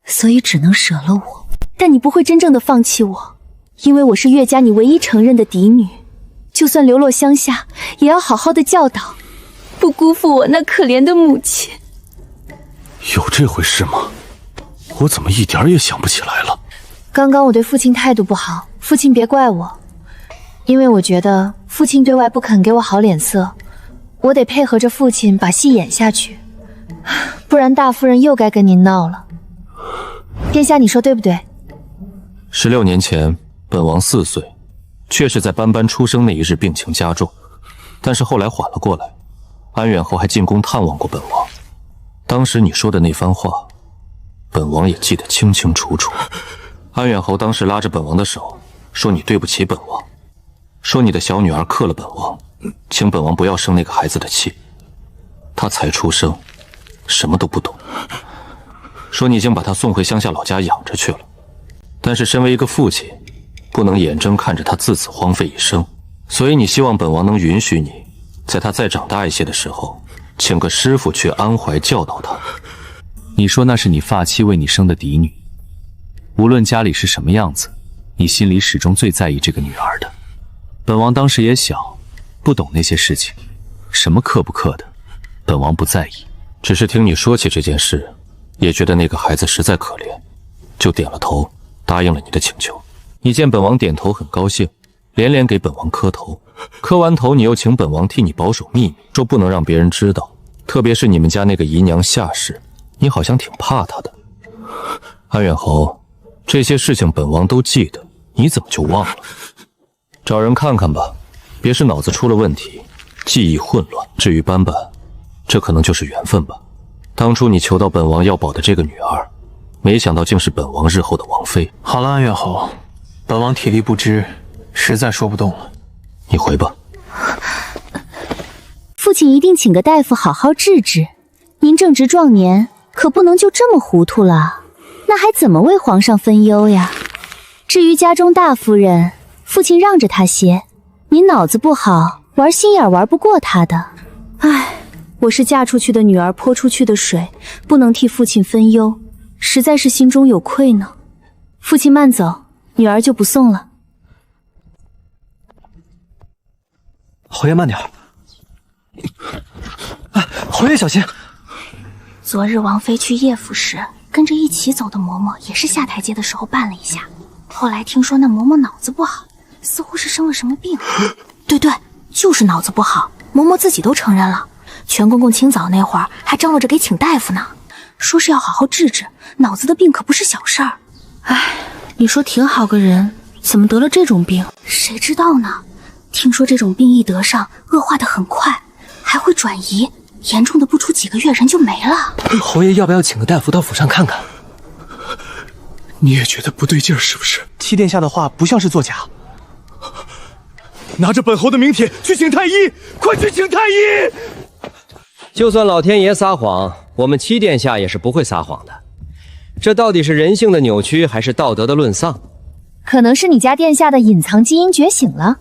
所以只能舍了我。但你不会真正的放弃我，因为我是岳家你唯一承认的嫡女，就算流落乡下，也要好好的教导，不辜负我那可怜的母亲。有这回事吗？我怎么一点也想不起来了？刚刚我对父亲态度不好，父亲别怪我，因为我觉得父亲对外不肯给我好脸色，我得配合着父亲把戏演下去，不然大夫人又该跟您闹了。殿下，你说对不对？16年前，本王4岁，确实在斑斑出生那一日病情加重，但是后来缓了过来。安远侯还进宫探望过本王，当时你说的那番话，本王也记得清清楚楚。安远侯当时拉着本王的手，说你对不起本王，说你的小女儿克了本王，请本王不要生那个孩子的气。她才出生，什么都不懂，说你已经把她送回乡下老家养着去了。但是身为一个父亲，不能眼睁看着她自此荒废一生，所以你希望本王能允许你，在她再长大一些的时候，请个师傅去安怀教导她。你说那是你发妻为你生的嫡女，无论家里是什么样子，你心里始终最在意这个女儿的。本王当时也小，不懂那些事情，什么克不克的，本王不在意。只是听你说起这件事，也觉得那个孩子实在可怜，就点了头，答应了你的请求。你见本王点头很高兴，连连给本王磕头。磕完头，你又请本王替你保守秘密，说不能让别人知道，特别是你们家那个姨娘夏氏，你好像挺怕她的。安远侯，这些事情本王都记得，你怎么就忘了？找人看看吧，别是脑子出了问题，记忆混乱。至于斑斑，这可能就是缘分吧。当初你求到本王要保的这个女儿，没想到竟是本王日后的王妃。好了，安远侯，本王体力不支，实在说不动了。你回吧。父亲一定请个大夫好好治治。您正值壮年，可不能就这么糊涂了，那还怎么为皇上分忧呀？至于家中大夫人，父亲让着她些。您脑子不好，玩心眼玩不过她的。唉，我是嫁出去的女儿泼出去的水，不能替父亲分忧，实在是心中有愧呢。父亲慢走，女儿就不送了。侯爷慢点。侯爷小心。昨日王妃去叶府时，跟着一起走的嬷嬷也是下台阶的时候绊了一下，后来听说那嬷嬷脑子不好，似乎是生了什么病。对，就是脑子不好，嬷嬷自己都承认了。全公公清早那会儿还张罗着给请大夫呢，说是要好好治治，脑子的病可不是小事儿。唉，你说挺好个人，怎么得了这种病？谁知道呢？听说这种病一得上，恶化得很快，还会转移，严重的不出几个月人就没了。侯爷要不要请个大夫到府上看看？你也觉得不对劲儿是不是？七殿下的话不像是作假。拿着本侯的名帖去请太医，快去请太医！就算老天爷撒谎，我们七殿下也是不会撒谎的。这到底是人性的扭曲，还是道德的沦丧？可能是你家殿下的隐藏基因觉醒了。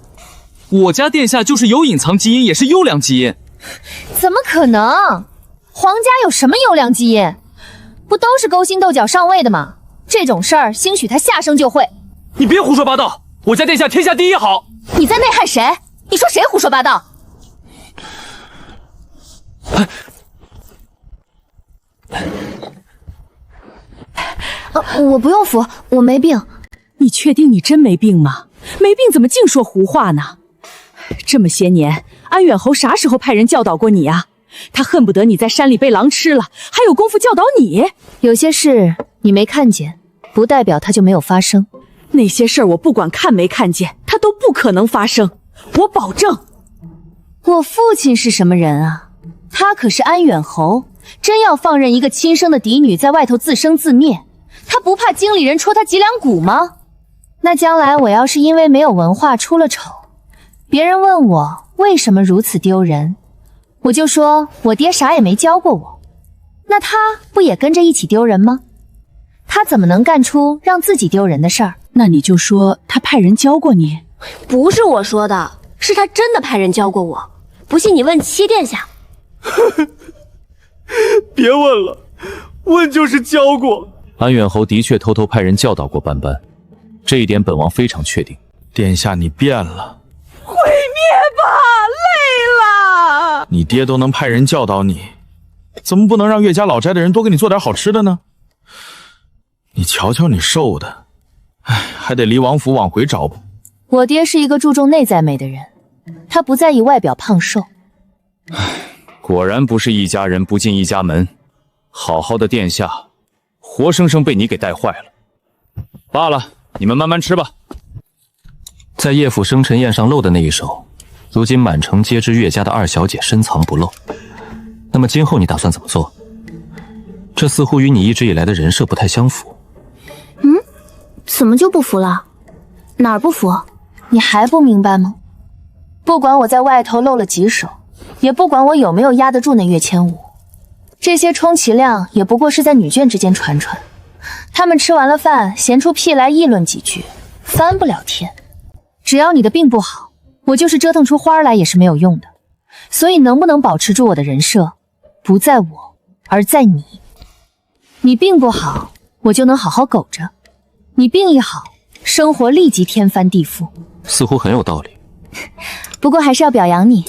我家殿下就是有隐藏基因，也是优良基因。怎么可能？皇家有什么优良基因？不都是勾心斗角上位的吗？这种事儿，兴许他下生就会。你别胡说八道！我家殿下天下第一好。你在内涵谁？你说谁胡说八道？我不用服，我没病。你确定你真没病吗？没病怎么净说胡话呢？这么些年，安远侯啥时候派人教导过你啊？他恨不得你在山里被狼吃了，还有功夫教导你。有些事你没看见，不代表它就没有发生。那些事儿我不管看没看见，它都不可能发生，我保证。我父亲是什么人啊？他可是安远侯，真要放任一个亲生的嫡女在外头自生自灭，他不怕经理人戳他脊梁骨吗？那将来我要是因为没有文化出了丑，别人问我为什么如此丢人，我就说我爹啥也没教过我，那他不也跟着一起丢人吗？他怎么能干出让自己丢人的事儿？那你就说他派人教过你。不是我说的，是他真的派人教过我，不信你问七殿下。别问了，问就是教过。安远侯的确偷偷派人教导过斑斑，这一点本王非常确定。殿下，你变了。毁灭吧，累了。你爹都能派人教导你，怎么不能让岳家老宅的人多给你做点好吃的呢？你瞧瞧你瘦的，哎，还得离王府往回找补。我爹是一个注重内在美的人，他不在意外表胖瘦。果然不是一家人不进一家门，好好的殿下，活生生被你给带坏了。罢了，你们慢慢吃吧。在叶府生辰宴上露的那一手，如今满城皆知岳家的二小姐深藏不露。那么今后你打算怎么做？这似乎与你一直以来的人设不太相符。怎么就不服了？哪儿不服？你还不明白吗？不管我在外头露了几手，也不管我有没有压得住那岳千舞，这些充其量也不过是在女眷之间传传。他们吃完了饭，闲出屁来议论几句，翻不了天。只要你的病不好，我就是折腾出花来也是没有用的。所以能不能保持住我的人设，不在我，而在你。你病不好，我就能好好苟着；你病一好，生活立即天翻地覆。似乎很有道理。不过还是要表扬你，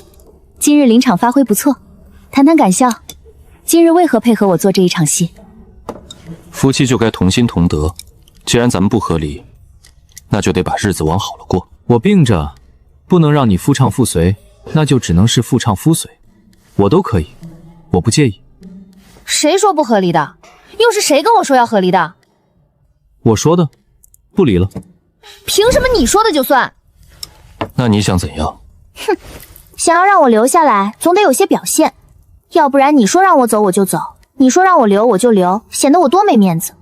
今日临场发挥不错。谈谈感笑，今日为何配合我做这一场戏？夫妻就该同心同德，既然咱们不和离，那就得把日子往好了过。我病着，不能让你夫唱妇随，那就只能是妇唱夫随，我都可以，我不介意。谁说不合理的？又是谁跟我说要和离的？我说的，不离了。凭什么你说的就算？那你想怎样？哼，想要让我留下来，总得有些表现，要不然你说让我走我就走，你说让我留我就留，显得我多没面子，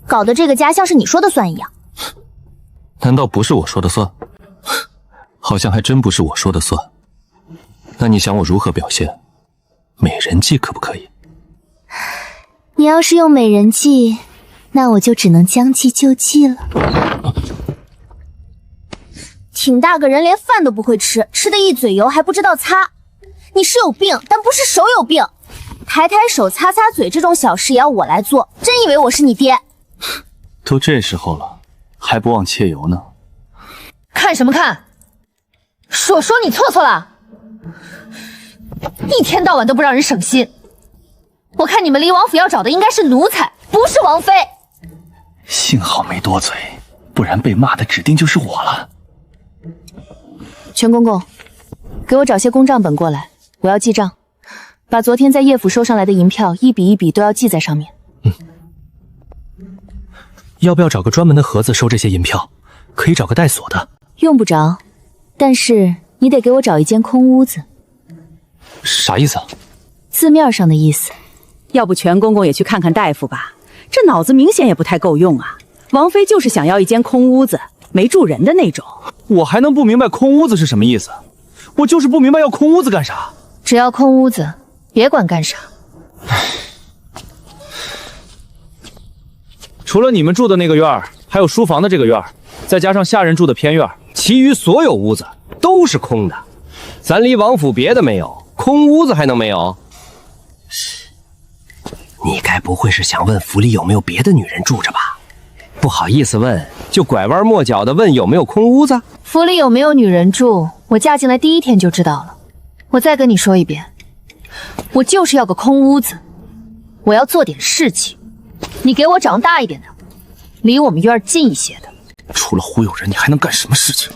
搞得这个家像是你说的算一样。难道不是我说的算？好像还真不是我说的算。那你想我如何表现？美人计可不可以？你要是用美人计，那我就只能将计就计了。挺大个人连饭都不会吃，吃的一嘴油还不知道擦。你是有病，但不是手有病。抬抬手擦擦嘴这种小事也要我来做，真以为我是你爹？都这时候了，还不忘窃油呢？看什么看？我说你错了，一天到晚都不让人省心。我看你们离王府要找的应该是奴才，不是王妃。幸好没多嘴，不然被骂的指定就是我了。全公公，给我找些公账本过来，我要记账，把昨天在叶府收上来的银票一笔一笔都要记在上面。要不要找个专门的盒子收这些银票？可以找个带锁的。用不着，但是你得给我找一间空屋子。啥意思啊？字面上的意思。要不全公公也去看看大夫吧，这脑子明显也不太够用啊。王妃就是想要一间空屋子，没住人的那种。我还能不明白空屋子是什么意思？我就是不明白要空屋子干啥。只要空屋子，别管干啥。除了你们住的那个院儿，还有书房的这个院儿，再加上下人住的偏院，其余所有屋子都是空的。咱离王府别的没有，空屋子还能没有？你该不会是想问府里有没有别的女人住着吧？不好意思问，就拐弯抹角的问有没有空屋子？府里有没有女人住，我嫁进来第一天就知道了。我再跟你说一遍，我就是要个空屋子，我要做点事情。你给我找大一点的，离我们院近一些的。除了忽悠人，你还能干什么事情？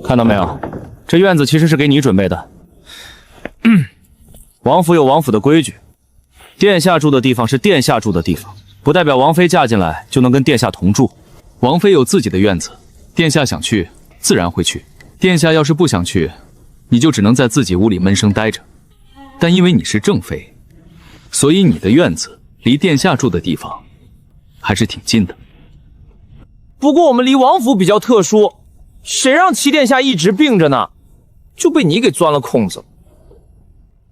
看到没有，这院子其实是给你准备的。王府有王府的规矩，殿下住的地方是殿下住的地方，不代表王妃嫁进来就能跟殿下同住。王妃有自己的院子，殿下想去自然会去，殿下要是不想去，你就只能在自己屋里闷声待着。但因为你是正妃，所以你的院子离殿下住的地方还是挺近的。不过我们离王府比较特殊，谁让齐殿下一直病着呢？就被你给钻了空子。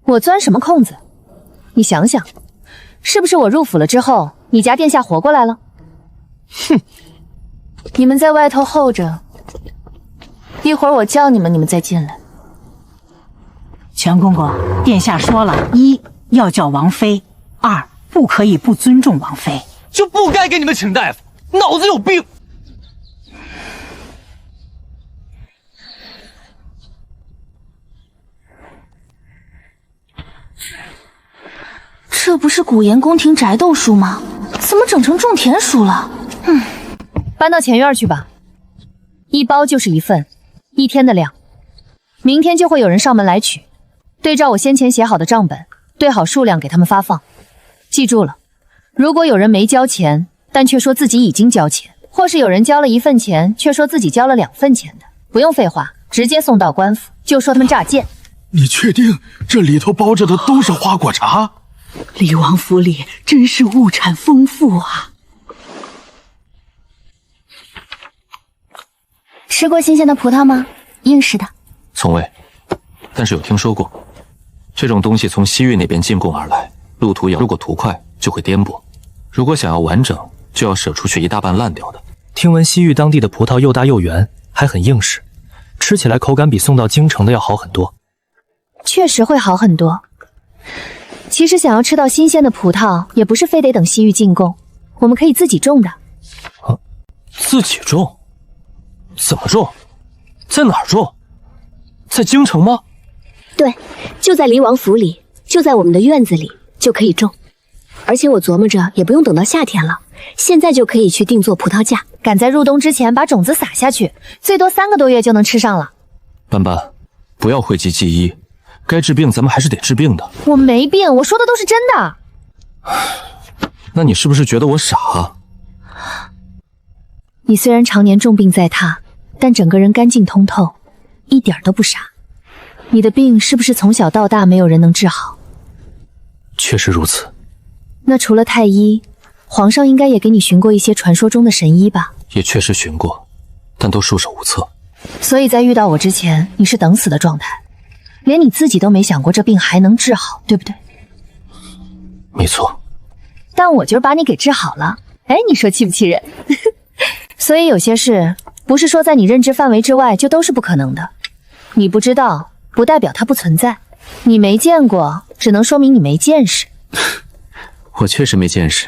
我钻什么空子？你想想，是不是我入府了之后，你家殿下活过来了？哼，你们在外头候着，一会儿我叫你们，你们再进来。全公公，殿下说了，一要叫王妃，二不可以不尊重王妃。就不该给你们请大夫，脑子有病。这不是古言宫廷宅斗书吗？怎么整成种田书了？搬到前院去吧，一包就是一份，1天的量。明天就会有人上门来取，对照我先前写好的账本，对好数量给他们发放。记住了，如果有人没交钱，但却说自己已经交钱，或是有人交了1份钱，却说自己交了2份钱的，不用废话，直接送到官府，就说他们诈骗。你确定这里头包着的都是花果茶？离王府里真是物产丰富啊！吃过新鲜的葡萄吗？硬实的。从未，但是有听说过，这种东西从西域那边进贡而来，路途遥，如果途快就会颠簸，如果想要完整，就要舍出去一大半烂掉的。听闻西域当地的葡萄又大又圆，还很硬实，吃起来口感比送到京城的要好很多。确实会好很多。其实想要吃到新鲜的葡萄，也不是非得等西域进贡，我们可以自己种的。自己种？怎么种？在哪儿种？在京城吗？对，就在离王府里，就在我们的院子里就可以种。而且我琢磨着，也不用等到夏天了，现在就可以去定做葡萄架，赶在入冬之前把种子撒下去，最多3个多月就能吃上了。斑斑，不要讳疾忌医，该治病咱们还是得治病的。我没病，我说的都是真的。那你是不是觉得我傻啊？你虽然常年重病在榻，但整个人干净通透，一点都不傻。你的病是不是从小到大没有人能治好？确实如此。那除了太医，皇上应该也给你寻过一些传说中的神医吧？也确实寻过，但都束手无策。所以在遇到我之前，你是等死的状态，连你自己都没想过这病还能治好，对不对？没错。但我就是把你给治好了，哎，你说气不气人？所以有些事不是说在你认知范围之外就都是不可能的。你不知道，不代表它不存在；你没见过，只能说明你没见识。我确实没见识，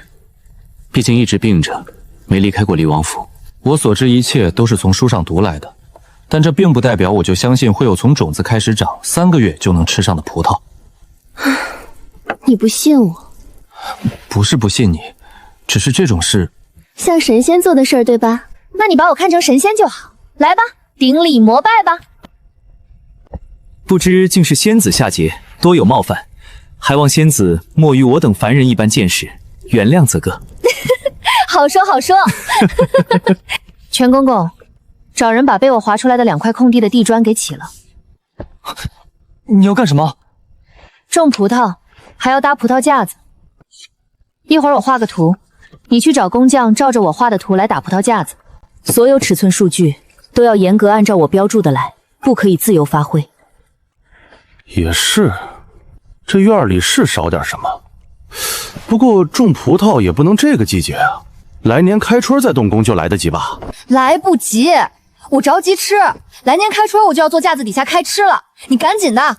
毕竟一直病着，没离开过离王府。我所知一切都是从书上读来的，但这并不代表我就相信会有从种子开始长3个月就能吃上的葡萄。你不信我？不是不信你，只是这种事像神仙做的事儿，对吧？那你把我看成神仙就好，来吧，顶礼膜拜吧。不知竟是仙子下界，多有冒犯，还望仙子莫与我等凡人一般见识，原谅则个。好说好说。全公公，找人把被我划出来的2块空地的地砖给起了。你要干什么？种葡萄，还要搭葡萄架子。一会儿我画个图，你去找工匠照着我画的图来打葡萄架子，所有尺寸数据都要严格按照我标注的来，不可以自由发挥。也是，这院里是少点什么，不过种葡萄也不能这个季节啊，来年开春再动工就来得及吧？来不及，我着急吃，来年开春我就要坐架子底下开吃了，你赶紧的。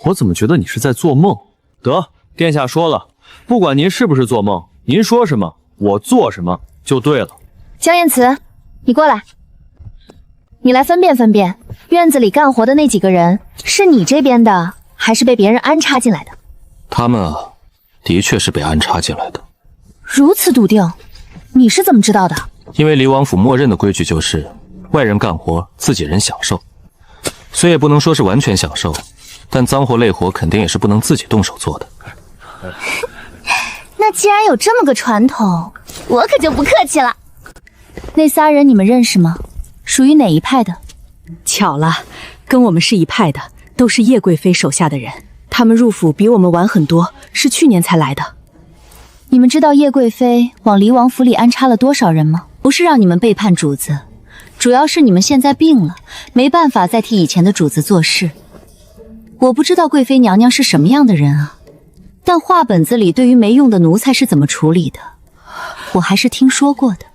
我怎么觉得你是在做梦？得，殿下说了，不管您是不是做梦，您说什么我做什么就对了。江燕慈，你过来，你来分辨分辨，院子里干活的那几个人是你这边的，还是被别人安插进来的？他们啊，的确是被安插进来的。如此笃定，你是怎么知道的？因为离王府默认的规矩就是外人干活，自己人享受，虽也不能说是完全享受，但脏活累活肯定也是不能自己动手做的。那既然有这么个传统，我可就不客气了。那3人你们认识吗？属于哪一派的？巧了，跟我们是一派的，都是叶贵妃手下的人。他们入府比我们晚很多，是去年才来的。你们知道叶贵妃往离王府里安插了多少人吗？不是让你们背叛主子，主要是你们现在病了，没办法再替以前的主子做事。我不知道贵妃娘娘是什么样的人啊，但画本子里对于没用的奴才是怎么处理的，我还是听说过的。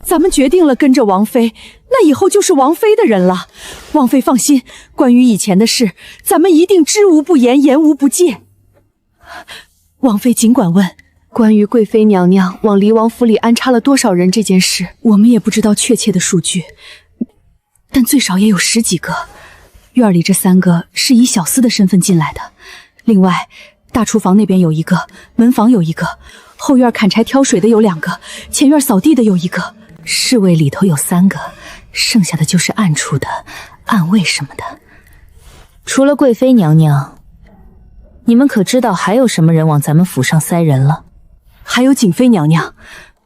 咱们决定了跟着王妃，那以后就是王妃的人了。王妃放心，关于以前的事，咱们一定知无不言，言无不尽。王妃尽管问，关于贵妃娘娘往离王府里安插了多少人这件事，我们也不知道确切的数据，但最少也有10几个。院里这3个是以小厮的身份进来的，另外大厨房那边有1个，门房有1个，后院砍柴挑水的有2个，前院扫地的有1个，侍卫里头有3个，剩下的就是暗处的暗卫什么的。除了贵妃娘娘，你们可知道还有什么人往咱们府上塞人了？还有景妃娘娘，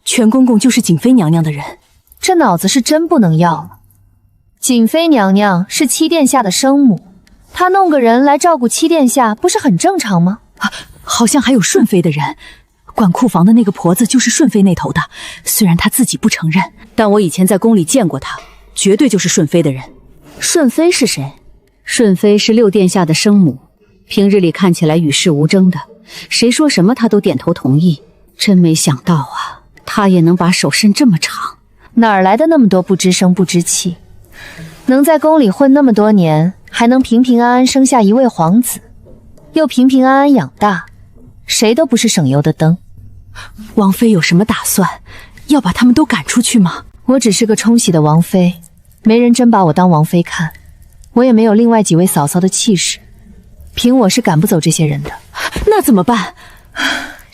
全公公就是景妃娘娘的人。这脑子是真不能要了。景妃娘娘是七殿下的生母，她弄个人来照顾七殿下，不是很正常吗？好像还有顺妃的人，管库房的那个婆子就是顺妃那头的，虽然她自己不承认，但我以前在宫里见过她，绝对就是顺妃的人。顺妃是谁？顺妃是6殿下的生母，平日里看起来与世无争的，谁说什么她都点头同意。真没想到啊，她也能把手伸这么长，哪儿来的那么多不知声不知气？能在宫里混那么多年，还能平平安安生下一位皇子，又平平安安养大，谁都不是省油的灯。王妃有什么打算？要把他们都赶出去吗？我只是个冲喜的王妃，没人真把我当王妃看，我也没有另外几位嫂嫂的气势，凭我是赶不走这些人的。那怎么办？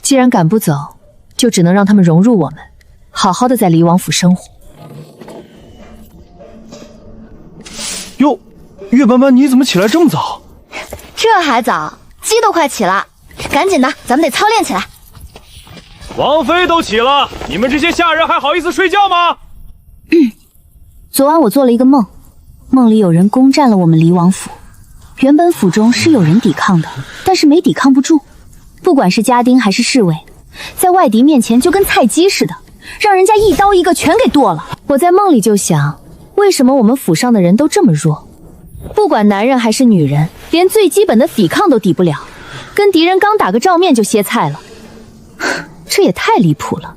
既然赶不走，就只能让他们融入我们，好好的在离王府生活。哟，月斑斑，你怎么起来这么早？这还早，鸡都快起了，赶紧的，咱们得操练起来。王妃都起了，你们这些下人还好意思睡觉吗？昨晚我做了一个梦，梦里有人攻占了我们离王府。原本府中是有人抵抗的，但是没抵抗不住。不管是家丁还是侍卫，在外敌面前就跟菜鸡似的，让人家一刀一个全给剁了。我在梦里就想，为什么我们府上的人都这么弱？不管男人还是女人，连最基本的抵抗都抵不了，跟敌人刚打个照面就歇菜了，这也太离谱了。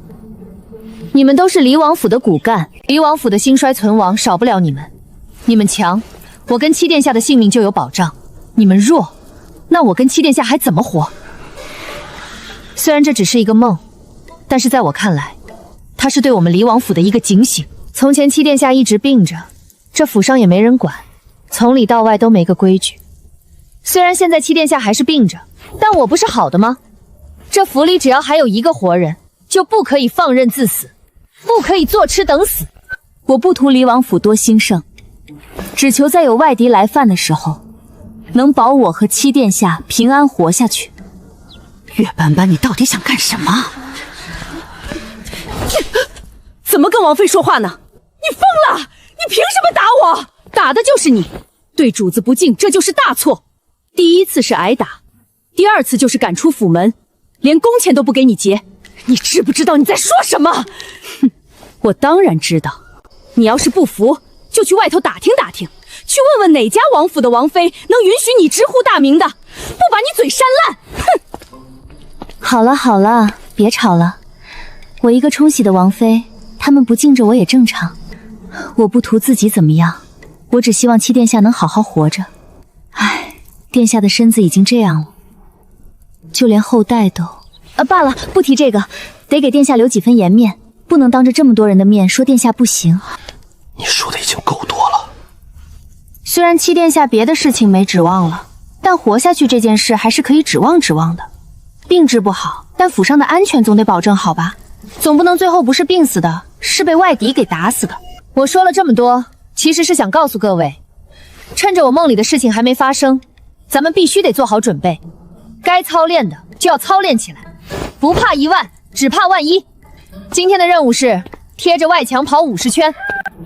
你们都是离王府的骨干，离王府的兴衰存亡少不了你们。你们强，我跟七殿下的性命就有保障；你们弱，那我跟七殿下还怎么活？虽然这只是一个梦，但是在我看来，它是对我们离王府的一个警醒。从前七殿下一直病着，这府上也没人管，从里到外都没个规矩。虽然现在七殿下还是病着，但我不是好的吗？这府里只要还有一个活人，就不可以放任自死，不可以坐吃等死。我不图离王府多兴盛，只求在有外敌来犯的时候，能保我和七殿下平安活下去。月斑斑，你到底想干什么？怎么跟王妃说话呢？你疯了！你凭什么打我？打的就是你，对主子不敬，这就是大错。第一次是挨打，第二次就是赶出府门，连工钱都不给你结。你知不知道你在说什么？哼，我当然知道。你要是不服，就去外头打听打听，去问问哪家王府的王妃能允许你直呼大名的，不把你嘴扇烂！哼！好了好了，别吵了。我一个冲喜的王妃，他们不敬着我也正常。我不图自己怎么样，我只希望七殿下能好好活着。唉，殿下的身子已经这样了，就连后代都……罢了，不提这个，得给殿下留几分颜面，不能当着这么多人的面说殿下不行。你说的已经够多了。虽然七殿下别的事情没指望了，但活下去这件事还是可以指望指望的。病治不好，但府上的安全总得保证好吧？总不能最后不是病死的，是被外敌给打死的。我说了这么多，其实是想告诉各位，趁着我梦里的事情还没发生，咱们必须得做好准备，该操练的就要操练起来，不怕1万，只怕万一。今天的任务是贴着外墙跑50圈，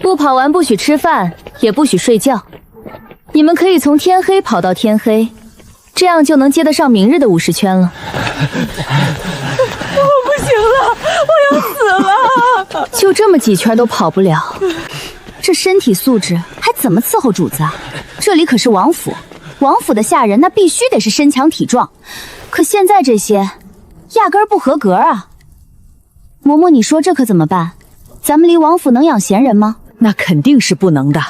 不跑完不许吃饭，也不许睡觉。你们可以从天黑跑到天黑，这样就能接得上明日的50圈了。我不行了，我要死了！就这么几圈都跑不了，这身体素质还怎么伺候主子啊？这里可是王府，王府的下人那必须得是身强体壮，可现在这些压根儿不合格啊！嬷嬷，你说这可怎么办？咱们离王府能养闲人吗？那肯定是不能的。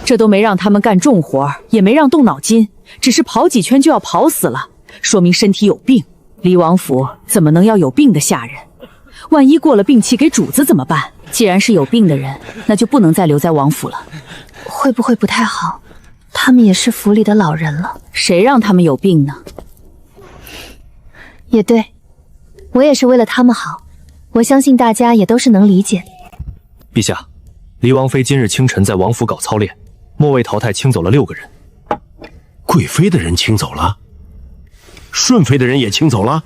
这都没让他们干重活，也没让动脑筋，只是跑几圈就要跑死了，说明身体有病。离王府怎么能要有病的下人？万一过了病期给主子怎么办？既然是有病的人，那就不能再留在王府了。会不会不太好？他们也是府里的老人了，谁让他们有病呢？也对，我也是为了他们好，我相信大家也都是能理解的。陛下，离王妃今日清晨在王府搞操练，末位淘汰清走了6个人。贵妃的人清走了，顺妃的人也清走了。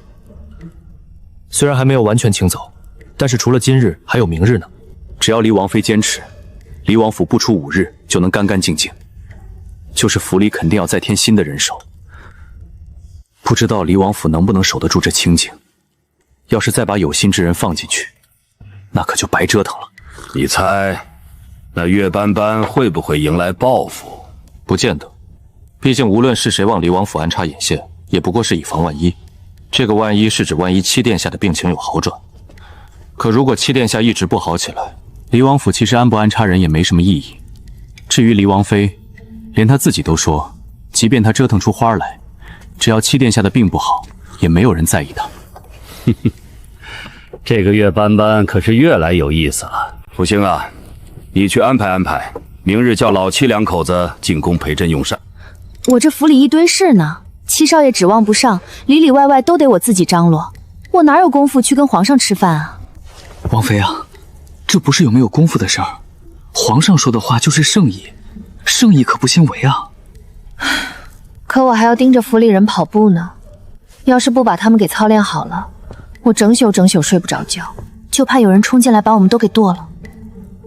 虽然还没有完全清走，但是除了今日，还有明日呢。只要离王妃坚持，离王府不出5日就能干干净净。就是府里肯定要再添新的人手，不知道离王府能不能守得住这清静。要是再把有心之人放进去，那可就白折腾了。你猜，那月斑斑会不会迎来报复？不见得，毕竟无论是谁往离王府安插引线，也不过是以防万一。这个万一是指万一七殿下的病情有好转。可如果七殿下一直不好起来，离王府其实安不安插人也没什么意义。至于离王妃，连她自己都说，即便她折腾出花来，只要七殿下的病不好，也没有人在意她。这个月斑斑可是越来有意思了。福星啊，你去安排安排，明日叫老七两口子进宫陪朕用膳。我这府里一堆事呢，七少爷指望不上，里里外外都得我自己张罗，我哪有功夫去跟皇上吃饭啊？王妃啊，这不是有没有功夫的事儿，皇上说的话就是圣意，圣意可不兴违啊。可我还要盯着府里人跑步呢，要是不把他们给操练好了，我整宿睡不着觉，就怕有人冲进来把我们都给剁了。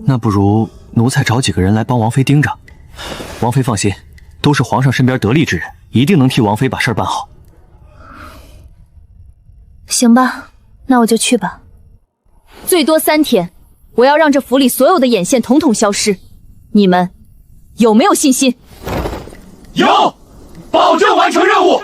那不如奴才找几个人来帮王妃盯着。王妃放心，都是皇上身边得力之人，一定能替王妃把事儿办好。行吧，那我就去吧。最多3天，我要让这府里所有的眼线统统消失。你们有没有信心？有，保证完成任务。